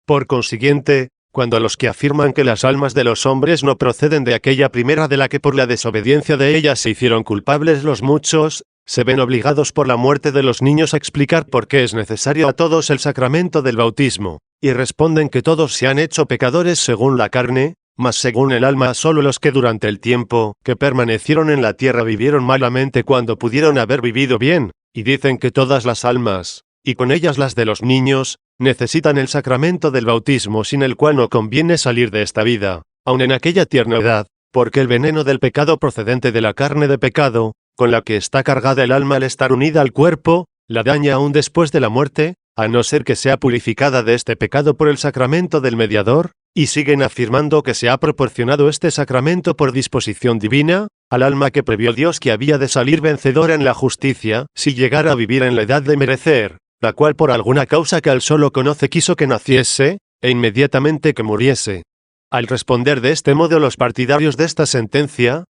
Por consiguiente, cuando a los que afirman que las almas de los hombres no proceden de aquella primera de la que por la desobediencia de ellas se hicieron culpables los muchos, se ven obligados por la muerte de los niños a explicar por qué es necesario a todos el sacramento del bautismo, y responden que todos se han hecho pecadores según la carne, mas según el alma solo los que durante el tiempo que permanecieron en la tierra vivieron malamente cuando pudieron haber vivido bien, y dicen que todas las almas, y con ellas las de los niños, necesitan el sacramento del bautismo sin el cual no conviene salir de esta vida, aun en aquella tierna edad, porque el veneno del pecado procedente de la carne de pecado, con la que está cargada el alma al estar unida al cuerpo, la daña aún después de la muerte, a no ser que sea purificada de este pecado por el sacramento del mediador, y siguen afirmando que se ha proporcionado este sacramento por disposición divina, al alma que previó Dios que había de salir vencedora en la justicia, si llegara a vivir en la edad de merecer, la cual por alguna causa que él solo conoce quiso que naciese, e inmediatamente que muriese. Al responder de este modo los partidarios de esta sentencia,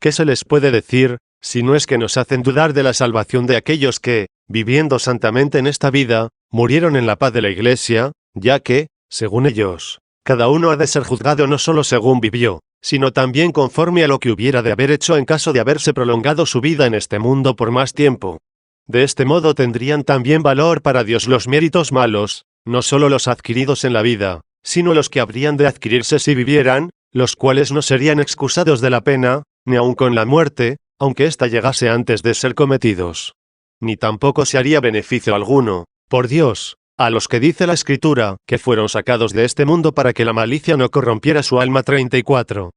¿qué se les puede decir, si no es que nos hacen dudar de la salvación de aquellos que, viviendo santamente en esta vida, murieron en la paz de la Iglesia, ya que, según ellos, cada uno ha de ser juzgado no solo según vivió, sino también conforme a lo que hubiera de haber hecho en caso de haberse prolongado su vida en este mundo por más tiempo? De este modo tendrían también valor para Dios los méritos malos, no solo los adquiridos en la vida, sino los que habrían de adquirirse si vivieran, los cuales no serían excusados de la pena, ni aun con la muerte, aunque ésta llegase antes de ser cometidos. Ni tampoco se haría beneficio alguno, por Dios, a los que dice la Escritura, que fueron sacados de este mundo para que la malicia no corrompiera su alma. 34.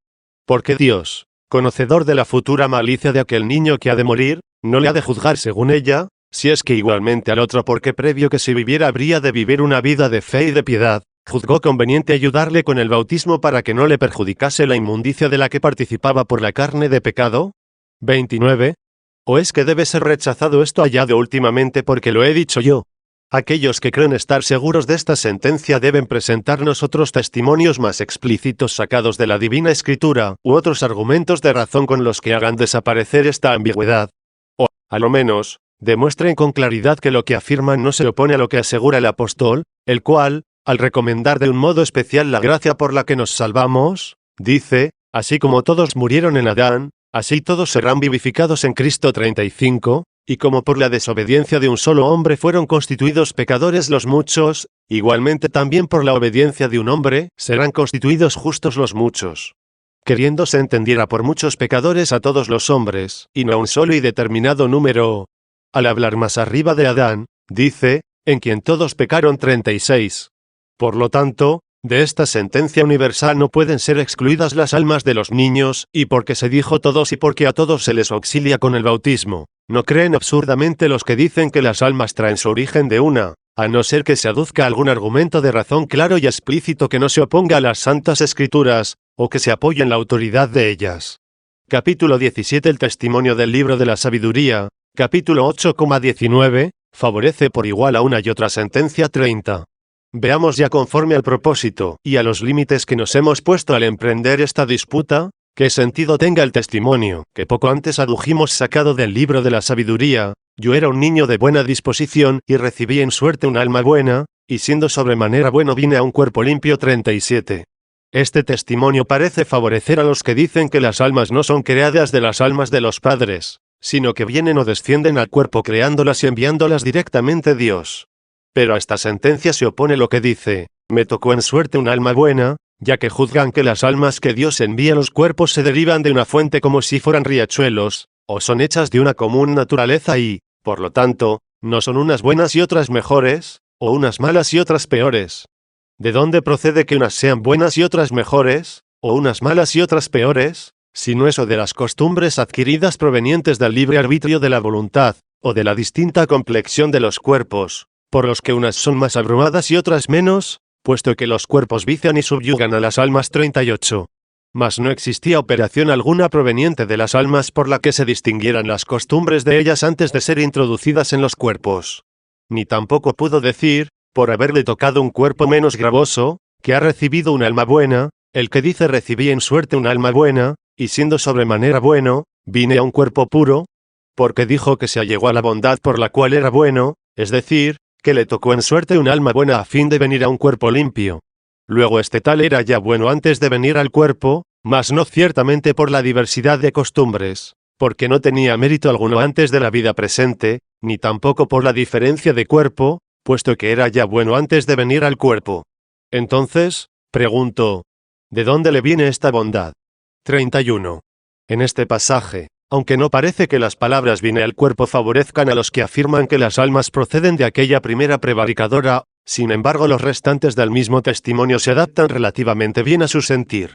Porque Dios, conocedor de la futura malicia de aquel niño que ha de morir, no le ha de juzgar según ella, si es que igualmente al otro porque previo que si viviera habría de vivir una vida de fe y de piedad, juzgó conveniente ayudarle con el bautismo para que no le perjudicase la inmundicia de la que participaba por la carne de pecado. 29. ¿O es que debe ser rechazado esto hallado últimamente porque lo he dicho yo? Aquellos que creen estar seguros de esta sentencia deben presentarnos otros testimonios más explícitos sacados de la Divina Escritura, u otros argumentos de razón con los que hagan desaparecer esta ambigüedad. O, a lo menos, demuestren con claridad que lo que afirman no se opone a lo que asegura el apóstol, el cual, al recomendar de un modo especial la gracia por la que nos salvamos, dice, así como todos murieron en Adán, así todos serán vivificados en Cristo. 35, y como por la desobediencia de un solo hombre fueron constituidos pecadores los muchos, igualmente también por la obediencia de un hombre serán constituidos justos los muchos. Queriendo se entendiera por muchos pecadores a todos los hombres, y no a un solo y determinado número. Al hablar más arriba de Adán, dice, en quien todos pecaron. 36. Por lo tanto, de esta sentencia universal no pueden ser excluidas las almas de los niños, y porque se dijo todos y porque a todos se les auxilia con el bautismo, no creen absurdamente los que dicen que las almas traen su origen de una, a no ser que se aduzca algún argumento de razón claro y explícito que no se oponga a las Santas Escrituras, o que se apoye en la autoridad de ellas. Capítulo 17. El testimonio del libro de la sabiduría, capítulo 8,19, favorece por igual a una y otra sentencia. 30. Veamos ya conforme al propósito, y a los límites que nos hemos puesto al emprender esta disputa, qué sentido tenga el testimonio, que poco antes adujimos sacado del libro de la sabiduría. Yo era un niño de buena disposición, y recibí en suerte un alma buena, y siendo sobremanera bueno vine a un cuerpo limpio. 37. Este testimonio parece favorecer a los que dicen que las almas no son creadas de las almas de los padres, sino que vienen o descienden al cuerpo creándolas y enviándolas directamente Dios. Pero a esta sentencia se opone lo que dice, me tocó en suerte un alma buena, ya que juzgan que las almas que Dios envía a los cuerpos se derivan de una fuente como si fueran riachuelos, o son hechas de una común naturaleza y, por lo tanto, no son unas buenas y otras mejores, o unas malas y otras peores. ¿De dónde procede que unas sean buenas y otras mejores, o unas malas y otras peores, sino eso de las costumbres adquiridas provenientes del libre arbitrio de la voluntad, o de la distinta complexión de los cuerpos, por los que unas son más abrumadas y otras menos, puesto que los cuerpos vician y subyugan a las almas. 38. Mas no existía operación alguna proveniente de las almas por la que se distinguieran las costumbres de ellas antes de ser introducidas en los cuerpos. Ni tampoco pudo decir, por haberle tocado un cuerpo menos gravoso, que ha recibido un alma buena, el que dice recibí en suerte un alma buena, y siendo sobremanera bueno, vine a un cuerpo puro, porque dijo que se allegó a la bondad por la cual era bueno, es decir, que le tocó en suerte un alma buena a fin de venir a un cuerpo limpio. Luego este tal era ya bueno antes de venir al cuerpo, mas no ciertamente por la diversidad de costumbres, porque no tenía mérito alguno antes de la vida presente, ni tampoco por la diferencia de cuerpo, puesto que era ya bueno antes de venir al cuerpo. Entonces, pregunto, ¿de dónde le viene esta bondad? 31. En este pasaje, aunque no parece que las palabras vine al cuerpo favorezcan a los que afirman que las almas proceden de aquella primera prevaricadora, sin embargo los restantes del mismo testimonio se adaptan relativamente bien a su sentir.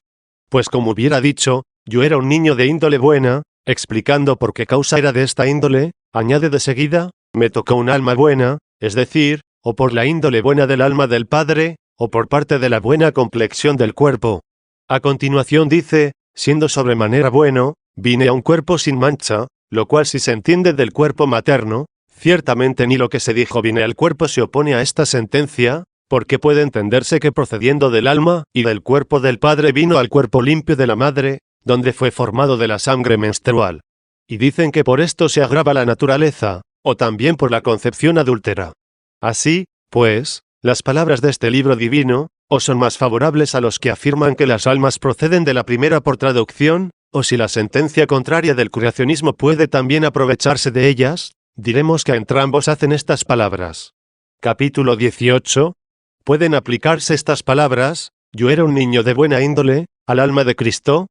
Pues como hubiera dicho, yo era un niño de índole buena, Explicando por qué causa era de esta índole, añade de seguida, me tocó un alma buena, es decir, o por la índole buena del alma del Padre, o por parte de la buena complexión del cuerpo. A continuación dice, siendo sobremanera bueno, vine a un cuerpo sin mancha, lo cual si se entiende del cuerpo materno, ciertamente ni lo que se dijo vine al cuerpo se opone a esta sentencia, porque puede entenderse que procediendo del alma y del cuerpo del Padre vino al cuerpo limpio de la madre, donde fue formado de la sangre menstrual. Y dicen que por esto se agrava la naturaleza, o también por la concepción adúltera. Así, pues, las palabras de este libro divino, o son más favorables a los que afirman que las almas proceden de la primera por traducción, o si la sentencia contraria del creacionismo puede también aprovecharse de ellas, diremos que a entrambos hacen estas palabras. Capítulo 18. ¿Pueden aplicarse estas palabras, yo era un niño de buena índole, al alma de Cristo?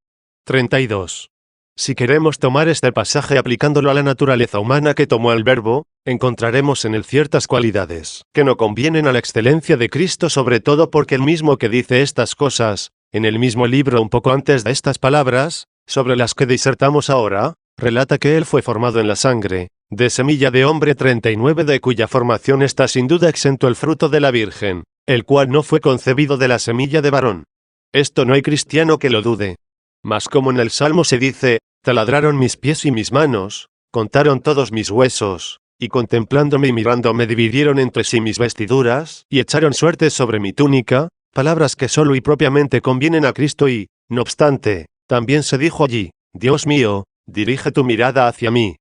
32. Si queremos tomar este pasaje aplicándolo a la naturaleza humana que tomó el Verbo, encontraremos en él ciertas cualidades que no convienen a la excelencia de Cristo, sobre todo porque el mismo que dice estas cosas, en el mismo libro un poco antes de estas palabras, sobre las que disertamos ahora, relata que él fue formado en la sangre, de semilla de hombre 39 de cuya formación está sin duda exento el fruto de la Virgen, el cual no fue concebido de la semilla de varón. Esto no hay cristiano que lo dude. Mas como en el Salmo se dice, taladraron mis pies y mis manos, contaron todos mis huesos, y contemplándome y mirándome dividieron entre sí mis vestiduras, y echaron suertes sobre mi túnica, palabras que solo y propiamente convienen a Cristo y, no obstante, también se dijo allí, Dios mío, dirige tu mirada hacia mí.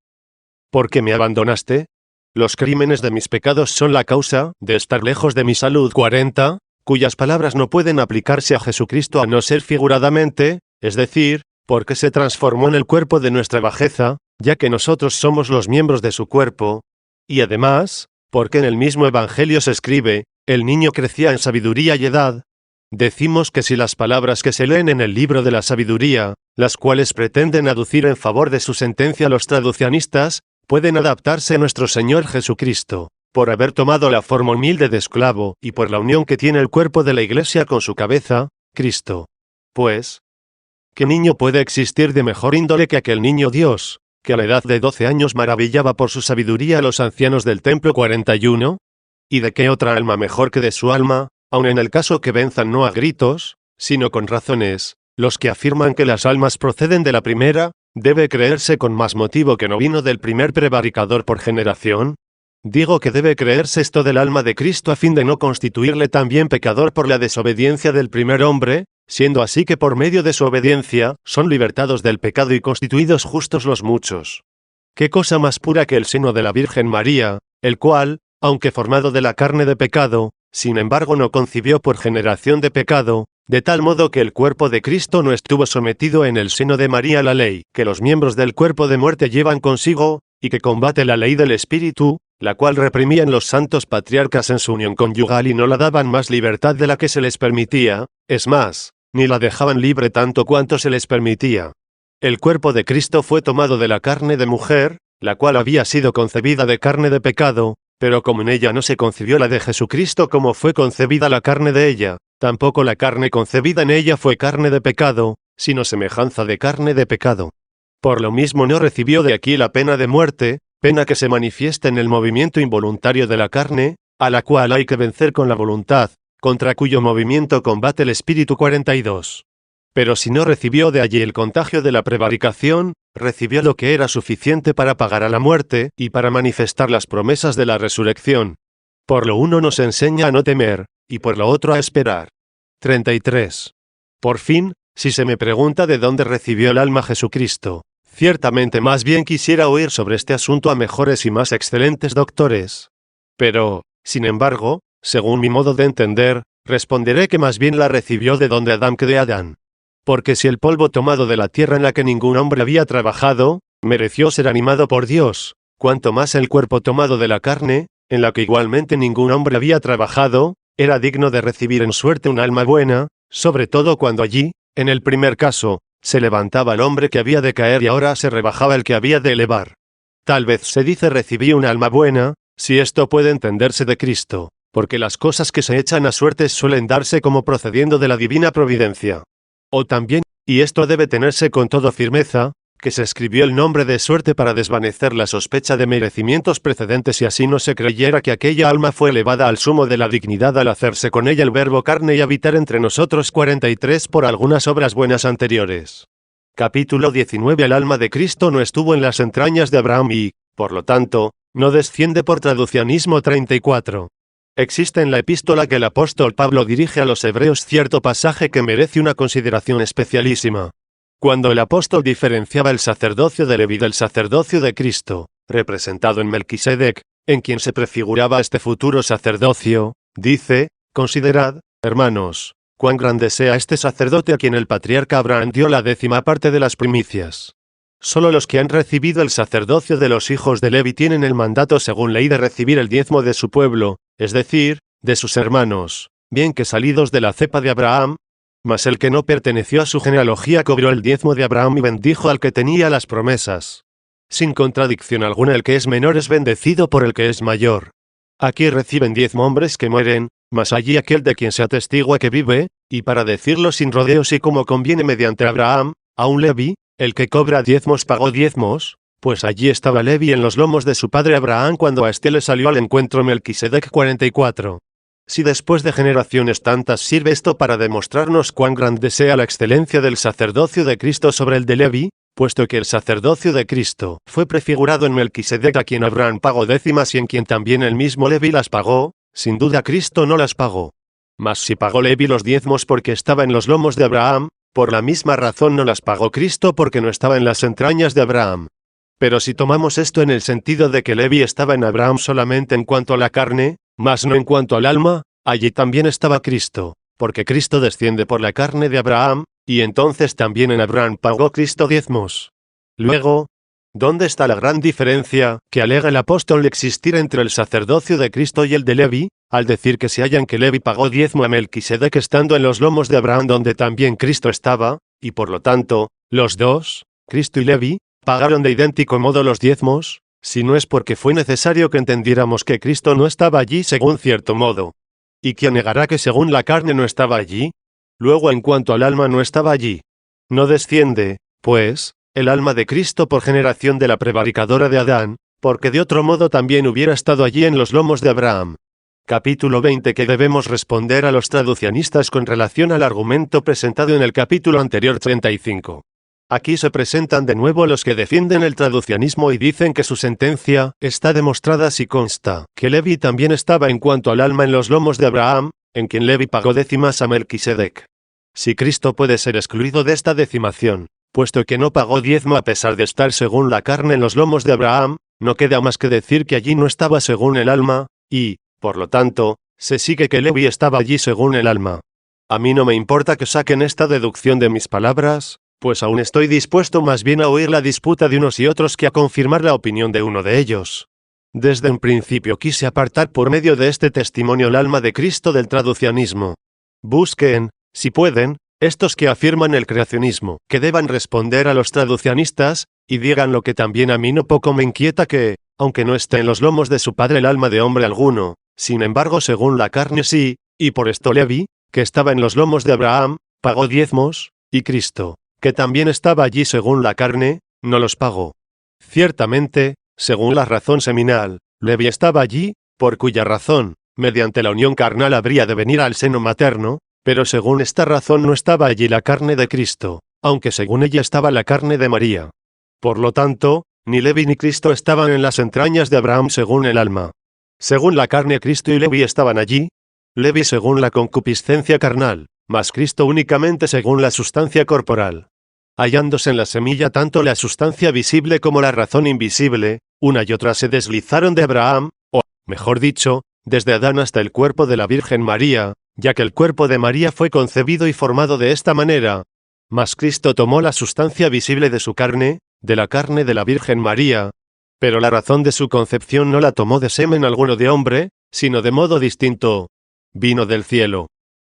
¿Por qué me abandonaste? Los crímenes de mis pecados son la causa de estar lejos de mi salud. 40, cuyas palabras no pueden aplicarse a Jesucristo a no ser figuradamente, es decir, porque se transformó en el cuerpo de nuestra bajeza, ya que nosotros somos los miembros de su cuerpo, y además, porque en el mismo Evangelio se escribe, el niño crecía en sabiduría y edad. Decimos que si las palabras que se leen en el libro de la sabiduría, las cuales pretenden aducir en favor de su sentencia los traducianistas, pueden adaptarse a nuestro Señor Jesucristo, por haber tomado la forma humilde de esclavo y por la unión que tiene el cuerpo de la Iglesia con su cabeza, Cristo. Pues, ¿qué niño puede existir de mejor índole que aquel niño Dios, que a la edad de 12 años maravillaba por su sabiduría a los ancianos del templo? 41? ¿Y de qué otra alma mejor que de su alma, aun en el caso que venzan no a gritos, sino con razones, los que afirman que las almas proceden de la primera, debe creerse con más motivo que no vino del primer prevaricador por generación? Digo que debe creerse esto del alma de Cristo a fin de no constituirle también pecador por la desobediencia del primer hombre, siendo así que por medio de su obediencia son libertados del pecado y constituidos justos los muchos. ¿Qué cosa más pura que el seno de la Virgen María, el cual, aunque formado de la carne de pecado, sin embargo no concibió por generación de pecado, de tal modo que el cuerpo de Cristo no estuvo sometido en el seno de María a la ley que los miembros del cuerpo de muerte llevan consigo, y que combate la ley del Espíritu, la cual reprimían los santos patriarcas en su unión conyugal y no la daban más libertad de la que se les permitía, es más, ni la dejaban libre tanto cuanto se les permitía. El cuerpo de Cristo fue tomado de la carne de mujer, la cual había sido concebida de carne de pecado, pero como en ella no se concibió la de Jesucristo como fue concebida la carne de ella, tampoco la carne concebida en ella fue carne de pecado, sino semejanza de carne de pecado. Por lo mismo no recibió de aquí la pena de muerte, pena que se manifiesta en el movimiento involuntario de la carne, a la cual hay que vencer con la voluntad, contra cuyo movimiento combate el espíritu. 42. Pero si no recibió de allí el contagio de la prevaricación, recibió lo que era suficiente para pagar a la muerte y para manifestar las promesas de la resurrección. Por lo uno nos enseña a no temer, y por lo otro a esperar. 33. Por fin, si se me pregunta de dónde recibió el alma Jesucristo, ciertamente más bien quisiera oír sobre este asunto a mejores y más excelentes doctores. Pero, sin embargo, según mi modo de entender, responderé que más bien la recibió de donde Adán que de Adán. Porque si el polvo tomado de la tierra en la que ningún hombre había trabajado, mereció ser animado por Dios, cuanto más el cuerpo tomado de la carne, en la que igualmente ningún hombre había trabajado, era digno de recibir en suerte un alma buena, sobre todo cuando allí, en el primer caso, se levantaba el hombre que había de caer y ahora se rebajaba el que había de elevar. Tal vez se dice recibí un alma buena, si esto puede entenderse de Cristo, porque las cosas que se echan a suertes suelen darse como procediendo de la divina providencia. O también, y esto debe tenerse con toda firmeza, que se escribió el nombre de suerte para desvanecer la sospecha de merecimientos precedentes y así no se creyera que aquella alma fue elevada al sumo de la dignidad al hacerse con ella el verbo carne y habitar entre nosotros. 43 por algunas obras buenas anteriores. Capítulo 19. El alma de Cristo no estuvo en las entrañas de Abraham y, por lo tanto, no desciende por traducianismo. 34. Existe en la epístola que el apóstol Pablo dirige a los hebreos cierto pasaje que merece una consideración especialísima. Cuando el apóstol diferenciaba el sacerdocio de Leví del sacerdocio de Cristo, representado en Melquisedec, en quien se prefiguraba este futuro sacerdocio, dice: considerad, hermanos, cuán grande sea este sacerdote a quien el patriarca Abraham dio la 10ª parte de las primicias. Solo los que han recibido el sacerdocio de los hijos de Leví tienen el mandato según ley de recibir el diezmo de su pueblo, es decir, de sus hermanos, bien que salidos de la cepa de Abraham. Mas el que no perteneció a su genealogía cobró el diezmo de Abraham y bendijo al que tenía las promesas. Sin contradicción alguna, el que es menor es bendecido por el que es mayor. Aquí reciben diezmo hombres que mueren, mas allí aquel de quien se atestigua que vive, y para decirlo sin rodeos y como conviene mediante Abraham, aun Leví, el que cobra diezmos pagó diezmos, pues allí estaba Leví en los lomos de su padre Abraham cuando a éste le salió al encuentro Melquisedec. 44. Si después de generaciones tantas sirve esto para demostrarnos cuán grande sea la excelencia del sacerdocio de Cristo sobre el de Leví, puesto que el sacerdocio de Cristo fue prefigurado en Melquisedec a quien Abraham pagó décimas y en quien también el mismo Leví las pagó, sin duda Cristo no las pagó. Mas si pagó Leví los diezmos porque estaba en los lomos de Abraham, por la misma razón no las pagó Cristo porque no estaba en las entrañas de Abraham. Pero si tomamos esto en el sentido de que Leví estaba en Abraham solamente en cuanto a la carne, mas no en cuanto al alma, allí también estaba Cristo, porque Cristo desciende por la carne de Abraham, y entonces también en Abraham pagó Cristo diezmos. Luego, ¿dónde está la gran diferencia que alega el apóstol de existir entre el sacerdocio de Cristo y el de Leví, al decir que se hallan que Leví pagó diezmo a Melquisedec estando en los lomos de Abraham donde también Cristo estaba, y por lo tanto, los dos, Cristo y Leví, pagaron de idéntico modo los diezmos? Si no es porque fue necesario que entendiéramos que Cristo no estaba allí según cierto modo. ¿Y quién negará que según la carne no estaba allí? Luego en cuanto al alma no estaba allí. No desciende, pues, el alma de Cristo por generación de la prevaricadora de Adán, porque de otro modo también hubiera estado allí en los lomos de Abraham. Capítulo 20. Que debemos responder a los traducianistas con relación al argumento presentado en el capítulo anterior 35. Aquí se presentan de nuevo los que defienden el traducianismo y dicen que su sentencia está demostrada si consta que Leví también estaba en cuanto al alma en los lomos de Abraham, en quien Leví pagó décimas a Melquisedec. Si Cristo puede ser excluido de esta decimación, puesto que no pagó diezmo a pesar de estar según la carne en los lomos de Abraham, no queda más que decir que allí no estaba según el alma, y, por lo tanto, se sigue que Leví estaba allí según el alma. A mí no me importa que saquen esta deducción de mis palabras, pues aún estoy dispuesto más bien a oír la disputa de unos y otros que a confirmar la opinión de uno de ellos. Desde un principio quise apartar por medio de este testimonio el alma de Cristo del traducianismo. Busquen, si pueden, estos que afirman el creacionismo, que deban responder a los traducianistas, y digan lo que también a mí no poco me inquieta que, aunque no esté en los lomos de su padre el alma de hombre alguno, sin embargo según la carne sí, y por esto Leví, que estaba en los lomos de Abraham, pagó diezmos, y Cristo, que también estaba allí según la carne, no los pagó. Ciertamente, según la razón seminal, Leví estaba allí, por cuya razón, mediante la unión carnal habría de venir al seno materno, pero según esta razón no estaba allí la carne de Cristo, aunque según ella estaba la carne de María. Por lo tanto, ni Leví ni Cristo estaban en las entrañas de Abraham según el alma. Según la carne Cristo y Leví estaban allí, Leví según la concupiscencia carnal, mas Cristo únicamente según la sustancia corporal. Hallándose en la semilla tanto la sustancia visible como la razón invisible, una y otra se deslizaron de Abraham, o, mejor dicho, desde Adán hasta el cuerpo de la Virgen María, ya que el cuerpo de María fue concebido y formado de esta manera. Mas Cristo tomó la sustancia visible de su carne, de la carne de la Virgen María, pero la razón de su concepción no la tomó de semen alguno de hombre, sino de modo distinto. Vino del cielo.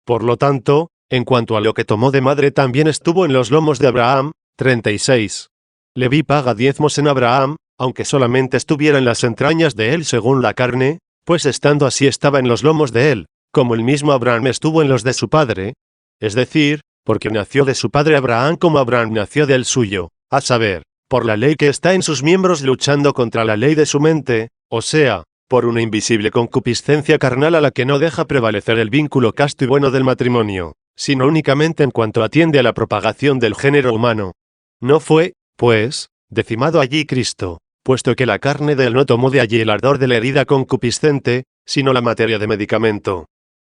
Por lo tanto, en cuanto a lo que tomó de madre también estuvo en los lomos de Abraham. 36. Leví paga diezmos en Abraham, aunque solamente estuviera en las entrañas de él según la carne, pues estando así estaba en los lomos de él, como el mismo Abraham estuvo en los de su padre, es decir, porque nació de su padre Abraham como Abraham nació del suyo, a saber, por la ley que está en sus miembros luchando contra la ley de su mente, o sea, por una invisible concupiscencia carnal a la que no deja prevalecer el vínculo casto y bueno del matrimonio, sino únicamente en cuanto atiende a la propagación del género humano. No fue, pues, decimado allí Cristo, puesto que la carne de él no tomó de allí el ardor de la herida concupiscente, sino la materia de medicamento.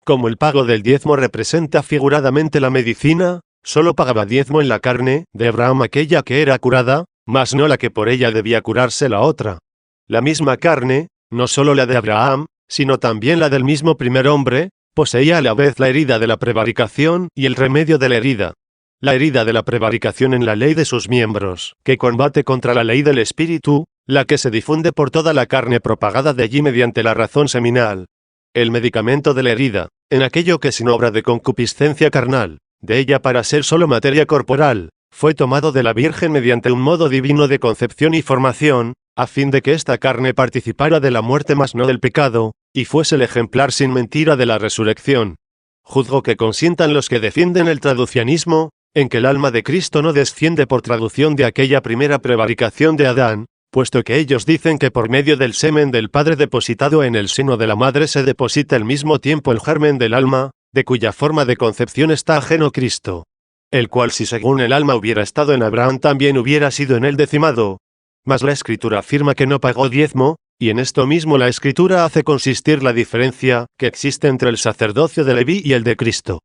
Como el pago del diezmo representa figuradamente la medicina, solo pagaba diezmo en la carne de Abraham aquella que era curada, mas no la que por ella debía curarse la otra. La misma carne, no solo la de Abraham, sino también la del mismo primer hombre, poseía a la vez la herida de la prevaricación y el remedio de la herida. La herida de la prevaricación en la ley de sus miembros, que combate contra la ley del espíritu, la que se difunde por toda la carne propagada de allí mediante la razón seminal. El medicamento de la herida, en aquello que sin obra de concupiscencia carnal, de ella para ser solo materia corporal, fue tomado de la Virgen mediante un modo divino de concepción y formación, a fin de que esta carne participara de la muerte mas no del pecado, y fuese el ejemplar sin mentira de la resurrección. Juzgo que consientan los que defienden el traducianismo, en que el alma de Cristo no desciende por traducción de aquella primera prevaricación de Adán, puesto que ellos dicen que por medio del semen del Padre depositado en el seno de la Madre se deposita al mismo tiempo el germen del alma, de cuya forma de concepción está ajeno Cristo, el cual si según el alma hubiera estado en Abraham también hubiera sido en él decimado. Mas la Escritura afirma que no pagó diezmo, y en esto mismo la Escritura hace consistir la diferencia que existe entre el sacerdocio de Leví y el de Cristo.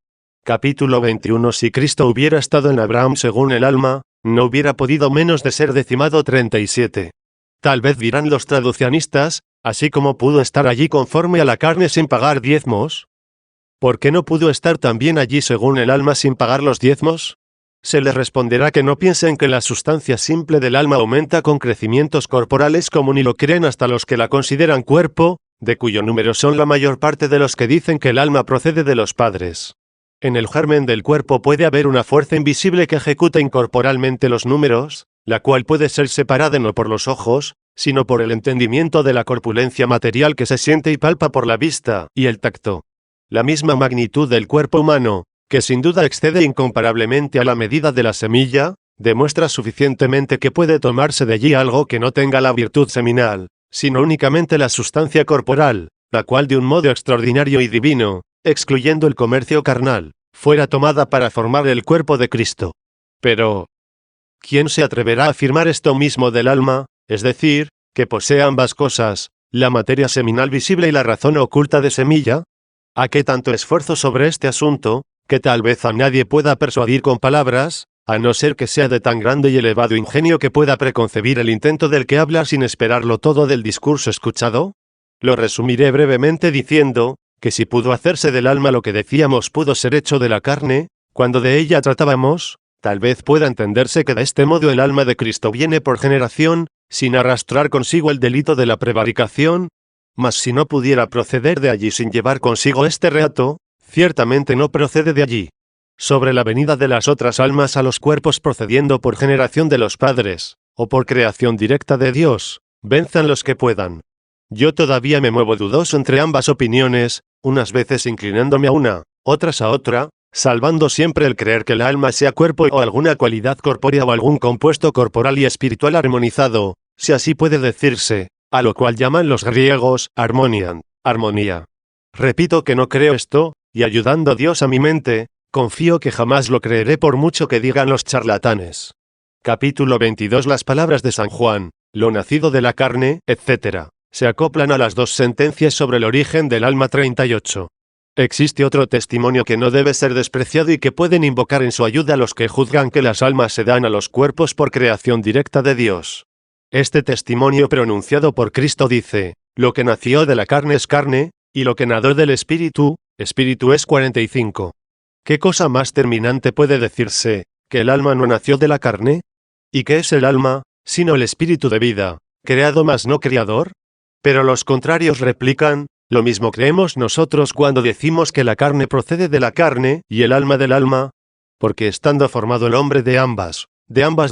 Capítulo 21. Si Cristo hubiera estado en Abraham según el alma, no hubiera podido menos de ser decimado 37. Tal vez dirán los traducianistas, así como pudo estar allí conforme a la carne sin pagar diezmos, ¿por qué no pudo estar también allí según el alma sin pagar los diezmos? Se les responderá que no piensen que la sustancia simple del alma aumenta con crecimientos corporales como ni lo creen hasta los que la consideran cuerpo, de cuyo número son la mayor parte de los que dicen que el alma procede de los padres. En el germen del cuerpo puede haber una fuerza invisible que ejecuta incorporalmente los números, la cual puede ser separada no por los ojos, sino por el entendimiento de la corpulencia material que se siente y palpa por la vista y el tacto. La misma magnitud del cuerpo humano, que sin duda excede incomparablemente a la medida de la semilla, demuestra suficientemente que puede tomarse de allí algo que no tenga la virtud seminal, sino únicamente la sustancia corporal, la cual de un modo extraordinario y divino, excluyendo el comercio carnal, fuera tomada para formar el cuerpo de Cristo. Pero, ¿quién se atreverá a afirmar esto mismo del alma, es decir, que posee ambas cosas, la materia seminal visible y la razón oculta de semilla? ¿A qué tanto esfuerzo sobre este asunto, que tal vez a nadie pueda persuadir con palabras, a no ser que sea de tan grande y elevado ingenio que pueda preconcebir el intento del que habla sin esperarlo todo del discurso escuchado? Lo resumiré brevemente diciendo, que si pudo hacerse del alma lo que decíamos pudo ser hecho de la carne, cuando de ella tratábamos, tal vez pueda entenderse que de este modo el alma de Cristo viene por generación, sin arrastrar consigo el delito de la prevaricación, mas si no pudiera proceder de allí sin llevar consigo este reato, ciertamente no procede de allí. Sobre la venida de las otras almas a los cuerpos procediendo por generación de los padres, o por creación directa de Dios, venzan los que puedan. Yo todavía me muevo dudoso entre ambas opiniones, unas veces inclinándome a una, otras a otra, salvando siempre el creer que el alma sea cuerpo o alguna cualidad corpórea o algún compuesto corporal y espiritual armonizado, si así puede decirse, a lo cual llaman los griegos armonian, armonía. Repito que no creo esto, y ayudando Dios a mi mente, confío que jamás lo creeré por mucho que digan los charlatanes. Capítulo 22. Las palabras de San Juan, lo nacido de la carne, etc., se acoplan a las dos sentencias sobre el origen del alma 38. Existe otro testimonio que no debe ser despreciado y que pueden invocar en su ayuda a los que juzgan que las almas se dan a los cuerpos por creación directa de Dios. Este testimonio pronunciado por Cristo dice, lo que nació de la carne es carne, y lo que nadó del espíritu, espíritu es 45. ¿Qué cosa más terminante puede decirse, que el alma no nació de la carne? ¿Y qué es el alma, sino el espíritu de vida, creado mas no criador? Pero los contrarios replican, lo mismo creemos nosotros cuando decimos que la carne procede de la carne y el alma del alma, porque estando formado el hombre de ambas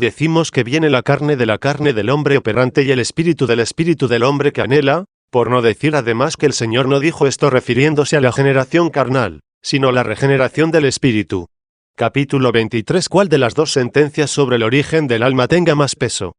decimos que viene la carne del hombre operante y el espíritu del hombre que anhela, por no decir además que el Señor no dijo esto refiriéndose a la generación carnal, sino la regeneración del espíritu. Capítulo 23. ¿Cuál de las dos sentencias sobre el origen del alma tenga más peso?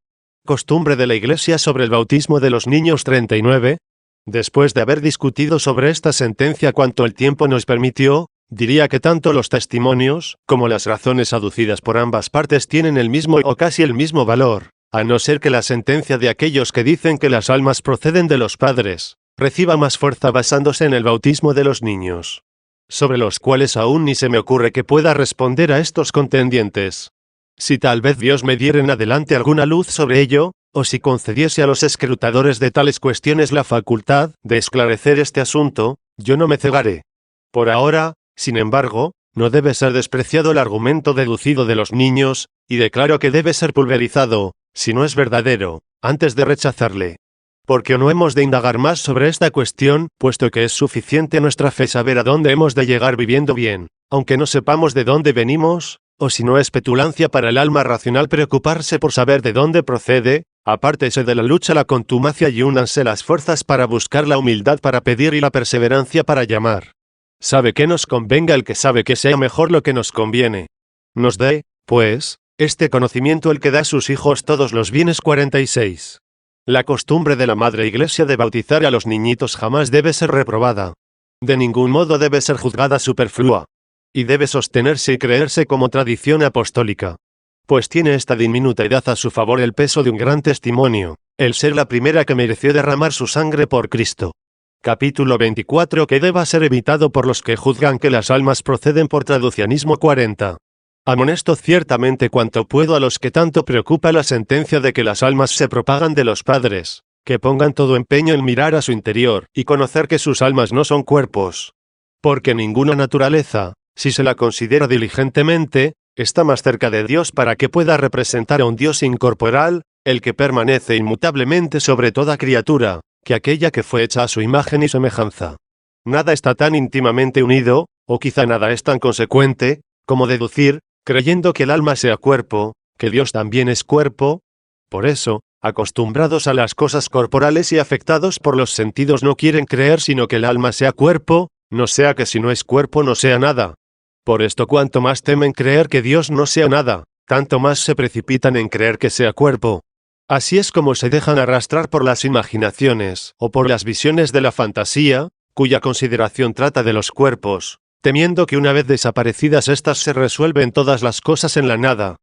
Costumbre de la Iglesia sobre el bautismo de los niños 39. Después de haber discutido sobre esta sentencia cuanto el tiempo nos permitió, diría que tanto los testimonios, como las razones aducidas por ambas partes tienen el mismo o casi el mismo valor, a no ser que la sentencia de aquellos que dicen que las almas proceden de los padres, reciba más fuerza basándose en el bautismo de los niños, sobre los cuales aún ni se me ocurre que pueda responder a estos contendientes. Si tal vez Dios me diera en adelante alguna luz sobre ello, o si concediese a los escrutadores de tales cuestiones la facultad de esclarecer este asunto, yo no me cegaré. Por ahora, sin embargo, no debe ser despreciado el argumento deducido de los niños, y declaro que debe ser pulverizado, si no es verdadero, antes de rechazarle. Porque no hemos de indagar más sobre esta cuestión, puesto que es suficiente a nuestra fe saber a dónde hemos de llegar viviendo bien, aunque no sepamos de dónde venimos, o si no es petulancia para el alma racional preocuparse por saber de dónde procede, apártese de la lucha la contumacia y únanse las fuerzas para buscar la humildad para pedir y la perseverancia para llamar. Sabe que nos convenga el que sabe que sea mejor lo que nos conviene. Nos dé, pues, este conocimiento el que da a sus hijos todos los bienes. 46. La costumbre de la Madre Iglesia de bautizar a los niñitos jamás debe ser reprobada. De ningún modo debe ser juzgada superflua. Y debe sostenerse y creerse como tradición apostólica. Pues tiene esta diminuta edad a su favor el peso de un gran testimonio, el ser la primera que mereció derramar su sangre por Cristo. Capítulo 24 que deba ser evitado por los que juzgan que las almas proceden por traducianismo. 40. Amonesto ciertamente cuanto puedo a los que tanto preocupa la sentencia de que las almas se propagan de los padres, que pongan todo empeño en mirar a su interior y conocer que sus almas no son cuerpos. Porque ninguna naturaleza, si se la considera diligentemente, está más cerca de Dios para que pueda representar a un Dios incorporal, el que permanece inmutablemente sobre toda criatura, que aquella que fue hecha a su imagen y semejanza. Nada está tan íntimamente unido, o quizá nada es tan consecuente, como deducir, creyendo que el alma sea cuerpo, que Dios también es cuerpo. Por eso, acostumbrados a las cosas corporales y afectados por los sentidos no quieren creer sino que el alma sea cuerpo, no sea que si no es cuerpo no sea nada. Por esto cuanto más temen creer que Dios no sea nada, tanto más se precipitan en creer que sea cuerpo. Así es como se dejan arrastrar por las imaginaciones, o por las visiones de la fantasía, cuya consideración trata de los cuerpos, temiendo que una vez desaparecidas éstas se resuelven todas las cosas en la nada.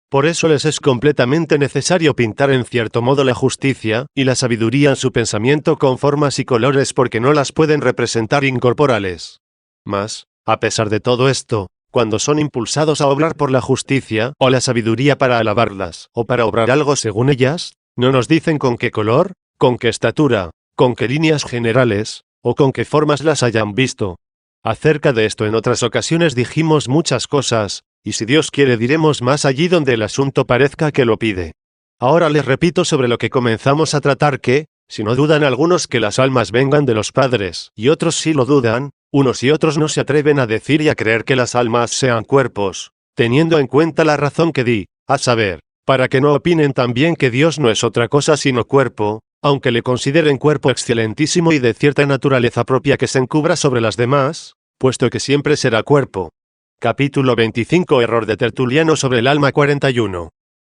Por eso les es completamente necesario pintar en cierto modo la justicia y la sabiduría en su pensamiento con formas y colores porque no las pueden representar incorporales. Mas, a pesar de todo esto, cuando son impulsados a obrar por la justicia o la sabiduría para alabarlas o para obrar algo según ellas, no nos dicen con qué color, con qué estatura, con qué líneas generales, o con qué formas las hayan visto. Acerca de esto en otras ocasiones dijimos muchas cosas, y si Dios quiere diremos más allí donde el asunto parezca que lo pide. Ahora les repito sobre lo que comenzamos a tratar que, si no dudan algunos que las almas vengan de los padres, y otros sí lo dudan, unos y otros no se atreven a decir y a creer que las almas sean cuerpos, teniendo en cuenta la razón que di, a saber, para que no opinen también que Dios no es otra cosa sino cuerpo, aunque le consideren cuerpo excelentísimo y de cierta naturaleza propia que se encubra sobre las demás, puesto que siempre será cuerpo. Capítulo 25 Error de Tertuliano sobre el alma. 41.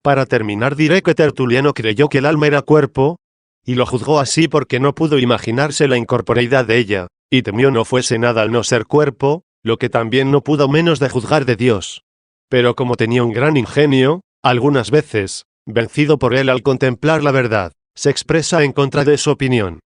Para terminar diré que Tertuliano creyó que el alma era cuerpo, y lo juzgó así porque no pudo imaginarse la incorporeidad de ella, y temió no fuese nada al no ser cuerpo, lo que también no pudo menos de juzgar de Dios. Pero como tenía un gran ingenio, algunas veces, vencido por él al contemplar la verdad, se expresa en contra de su opinión.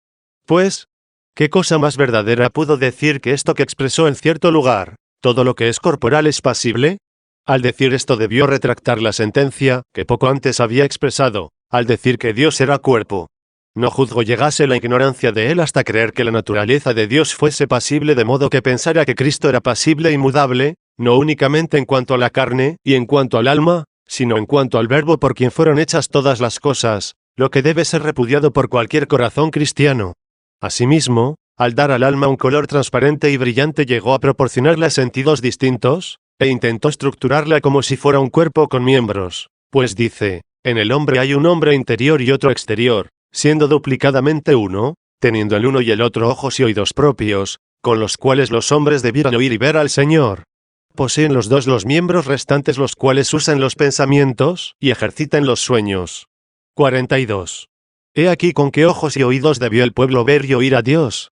Pues, ¿qué cosa más verdadera pudo decir que esto que expresó en cierto lugar, todo lo que es corporal es pasible? Al decir esto debió retractar la sentencia, que poco antes había expresado, al decir que Dios era cuerpo. No juzgo llegase la ignorancia de él hasta creer que la naturaleza de Dios fuese pasible de modo que pensara que Cristo era pasible y mudable, no únicamente en cuanto a la carne y en cuanto al alma, sino en cuanto al Verbo por quien fueron hechas todas las cosas, lo que debe ser repudiado por cualquier corazón cristiano. Asimismo, al dar al alma un color transparente y brillante llegó a proporcionarle sentidos distintos, e intentó estructurarla como si fuera un cuerpo con miembros, pues dice, en el hombre hay un hombre interior y otro exterior, siendo duplicadamente uno, teniendo el uno y el otro ojos y oídos propios, con los cuales los hombres debieran oír y ver al Señor. Poseen los dos los miembros restantes los cuales usan los pensamientos y ejercitan los sueños. 42. He aquí con qué ojos y oídos debió el pueblo ver y oír a Dios.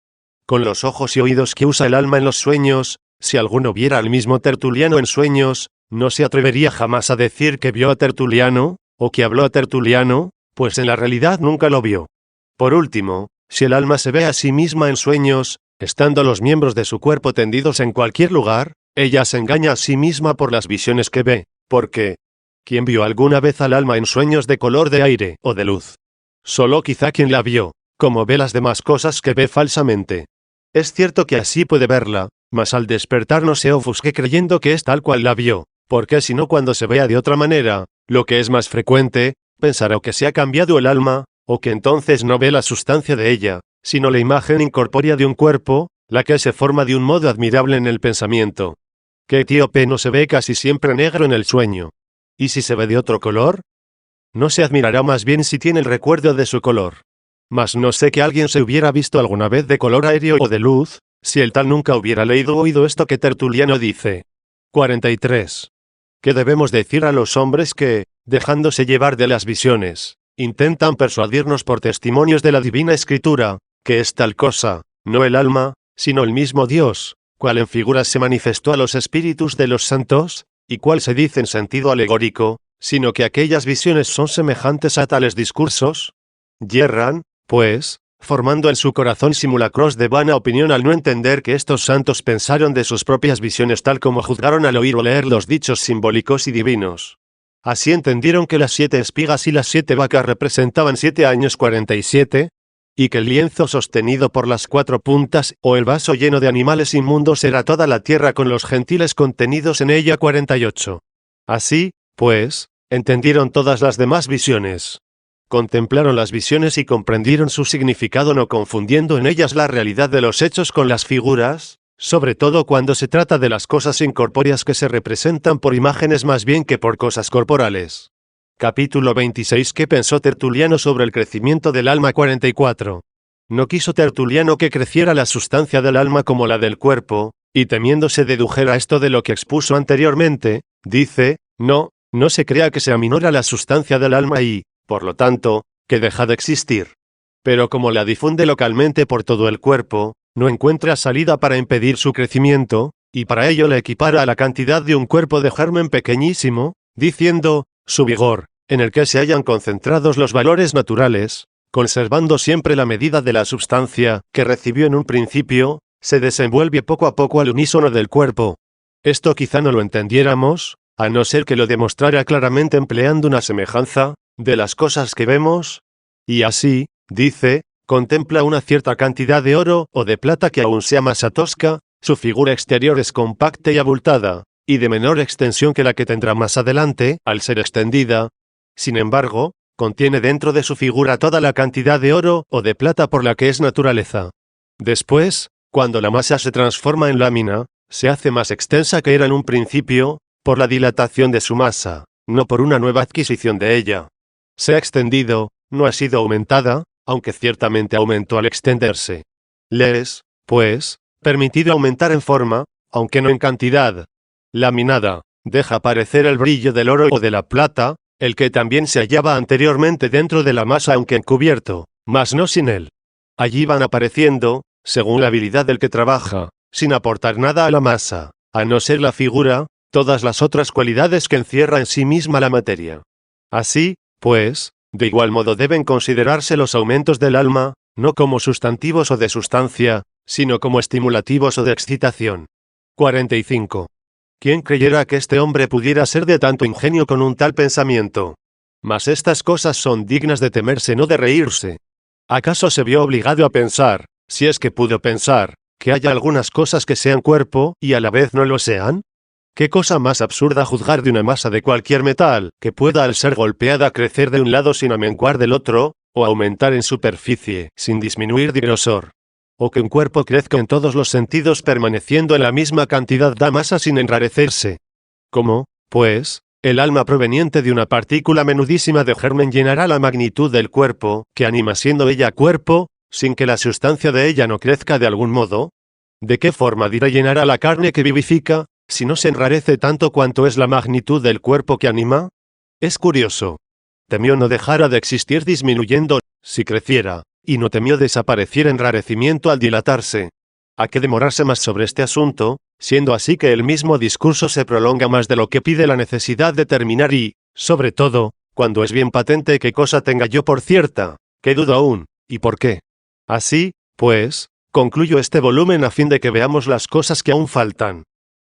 Con los ojos y oídos que usa el alma en los sueños, si alguno viera al mismo Tertuliano en sueños, no se atrevería jamás a decir que vio a Tertuliano, o que habló a Tertuliano, pues en la realidad nunca lo vio. Por último, si el alma se ve a sí misma en sueños, estando los miembros de su cuerpo tendidos en cualquier lugar, ella se engaña a sí misma por las visiones que ve, porque ¿quién vio alguna vez al alma en sueños de color de aire o de luz? Solo quizá quien la vio, como ve las demás cosas que ve falsamente. Es cierto que así puede verla, mas al despertar no se ofusque creyendo que es tal cual la vio, porque si no cuando se vea de otra manera, lo que es más frecuente, pensará o que se ha cambiado el alma, o que entonces no ve la sustancia de ella, sino la imagen incorpórea de un cuerpo, la que se forma de un modo admirable en el pensamiento. ¿Qué etíope no se ve casi siempre negro en el sueño? ¿Y si se ve de otro color? No se admirará más bien si tiene el recuerdo de su color. Mas no sé que alguien se hubiera visto alguna vez de color aéreo o de luz, si el tal nunca hubiera leído o oído esto que Tertuliano dice. 43. ¿Qué debemos decir a los hombres que, dejándose llevar de las visiones, intentan persuadirnos por testimonios de la Divina Escritura, que es tal cosa, no el alma, sino el mismo Dios, cual en figuras se manifestó a los espíritus de los santos, y cual se dice en sentido alegórico, sino que aquellas visiones son semejantes a tales discursos? Yerran, pues, formando en su corazón simulacros de vana opinión al no entender que estos santos pensaron de sus propias visiones tal como juzgaron al oír o leer los dichos simbólicos y divinos. Así entendieron que las 7 espigas y las 7 vacas representaban 7 años 47, y que el lienzo sostenido por las 4 puntas, o el vaso lleno de animales inmundos era toda la tierra con los gentiles contenidos en ella 48. Así, pues, entendieron todas las demás visiones. Contemplaron las visiones y comprendieron su significado no confundiendo en ellas la realidad de los hechos con las figuras, sobre todo cuando se trata de las cosas incorpóreas que se representan por imágenes más bien que por cosas corporales. Capítulo 26. ¿Qué pensó Tertuliano sobre el crecimiento del alma? 44. No quiso Tertuliano que creciera la sustancia del alma como la del cuerpo, y temiendo se dedujera esto de lo que expuso anteriormente, dice, no se crea que se aminora la sustancia del alma y, por lo tanto, que deja de existir. Pero como la difunde localmente por todo el cuerpo, no encuentra salida para impedir su crecimiento, y para ello le equipara a la cantidad de un cuerpo de germen pequeñísimo, diciendo, su vigor, en el que se hallan concentrados los valores naturales, conservando siempre la medida de la substancia que recibió en un principio, se desenvuelve poco a poco al unísono del cuerpo. Esto quizá no lo entendiéramos, a no ser que lo demostrara claramente empleando una semejanza, de las cosas que vemos, y así, dice, contempla una cierta cantidad de oro o de plata que aún sea masa tosca, su figura exterior es compacta y abultada, y de menor extensión que la que tendrá más adelante, al ser extendida. Sin embargo, contiene dentro de su figura toda la cantidad de oro o de plata por la que es naturaleza. Después, cuando la masa se transforma en lámina, se hace más extensa que era en un principio, por la dilatación de su masa, no por una nueva adquisición de ella. Se ha extendido, no ha sido aumentada, aunque ciertamente aumentó al extenderse. Le es, pues, permitido aumentar en forma, aunque no en cantidad. Laminada, deja aparecer el brillo del oro o de la plata, el que también se hallaba anteriormente dentro de la masa aunque encubierto, mas no sin él. Allí van apareciendo, según la habilidad del que trabaja, sin aportar nada a la masa, a no ser la figura, todas las otras cualidades que encierra en sí misma la materia. Así, pues, de igual modo deben considerarse los aumentos del alma, no como sustantivos o de sustancia, sino como estimulativos o de excitación. 45. ¿Quién creyera que este hombre pudiera ser de tanto ingenio con un tal pensamiento? Mas estas cosas son dignas de temerse, no de reírse. ¿Acaso se vio obligado a pensar, si es que pudo pensar, que haya algunas cosas que sean cuerpo y a la vez no lo sean? ¿Qué cosa más absurda juzgar de una masa de cualquier metal, que pueda al ser golpeada crecer de un lado sin amenguar del otro, o aumentar en superficie, sin disminuir de grosor? O que un cuerpo crezca en todos los sentidos permaneciendo en la misma cantidad de masa sin enrarecerse. ¿Cómo, pues, el alma proveniente de una partícula menudísima de germen llenará la magnitud del cuerpo, que anima siendo ella cuerpo, sin que la sustancia de ella no crezca de algún modo? ¿De qué forma dirá llenará la carne que vivifica, si no se enrarece tanto cuanto es la magnitud del cuerpo que anima? Es curioso. temió no dejara de existir disminuyendo, si creciera, y no temió desaparecer enrarecimiento al dilatarse. ¿A qué demorarse más sobre este asunto, siendo así que el mismo discurso se prolonga más de lo que pide la necesidad de terminar y, sobre todo, cuando es bien patente qué cosa tenga yo por cierta, qué dudo aún, y por qué? Así, pues, concluyo este volumen a fin de que veamos las cosas que aún faltan.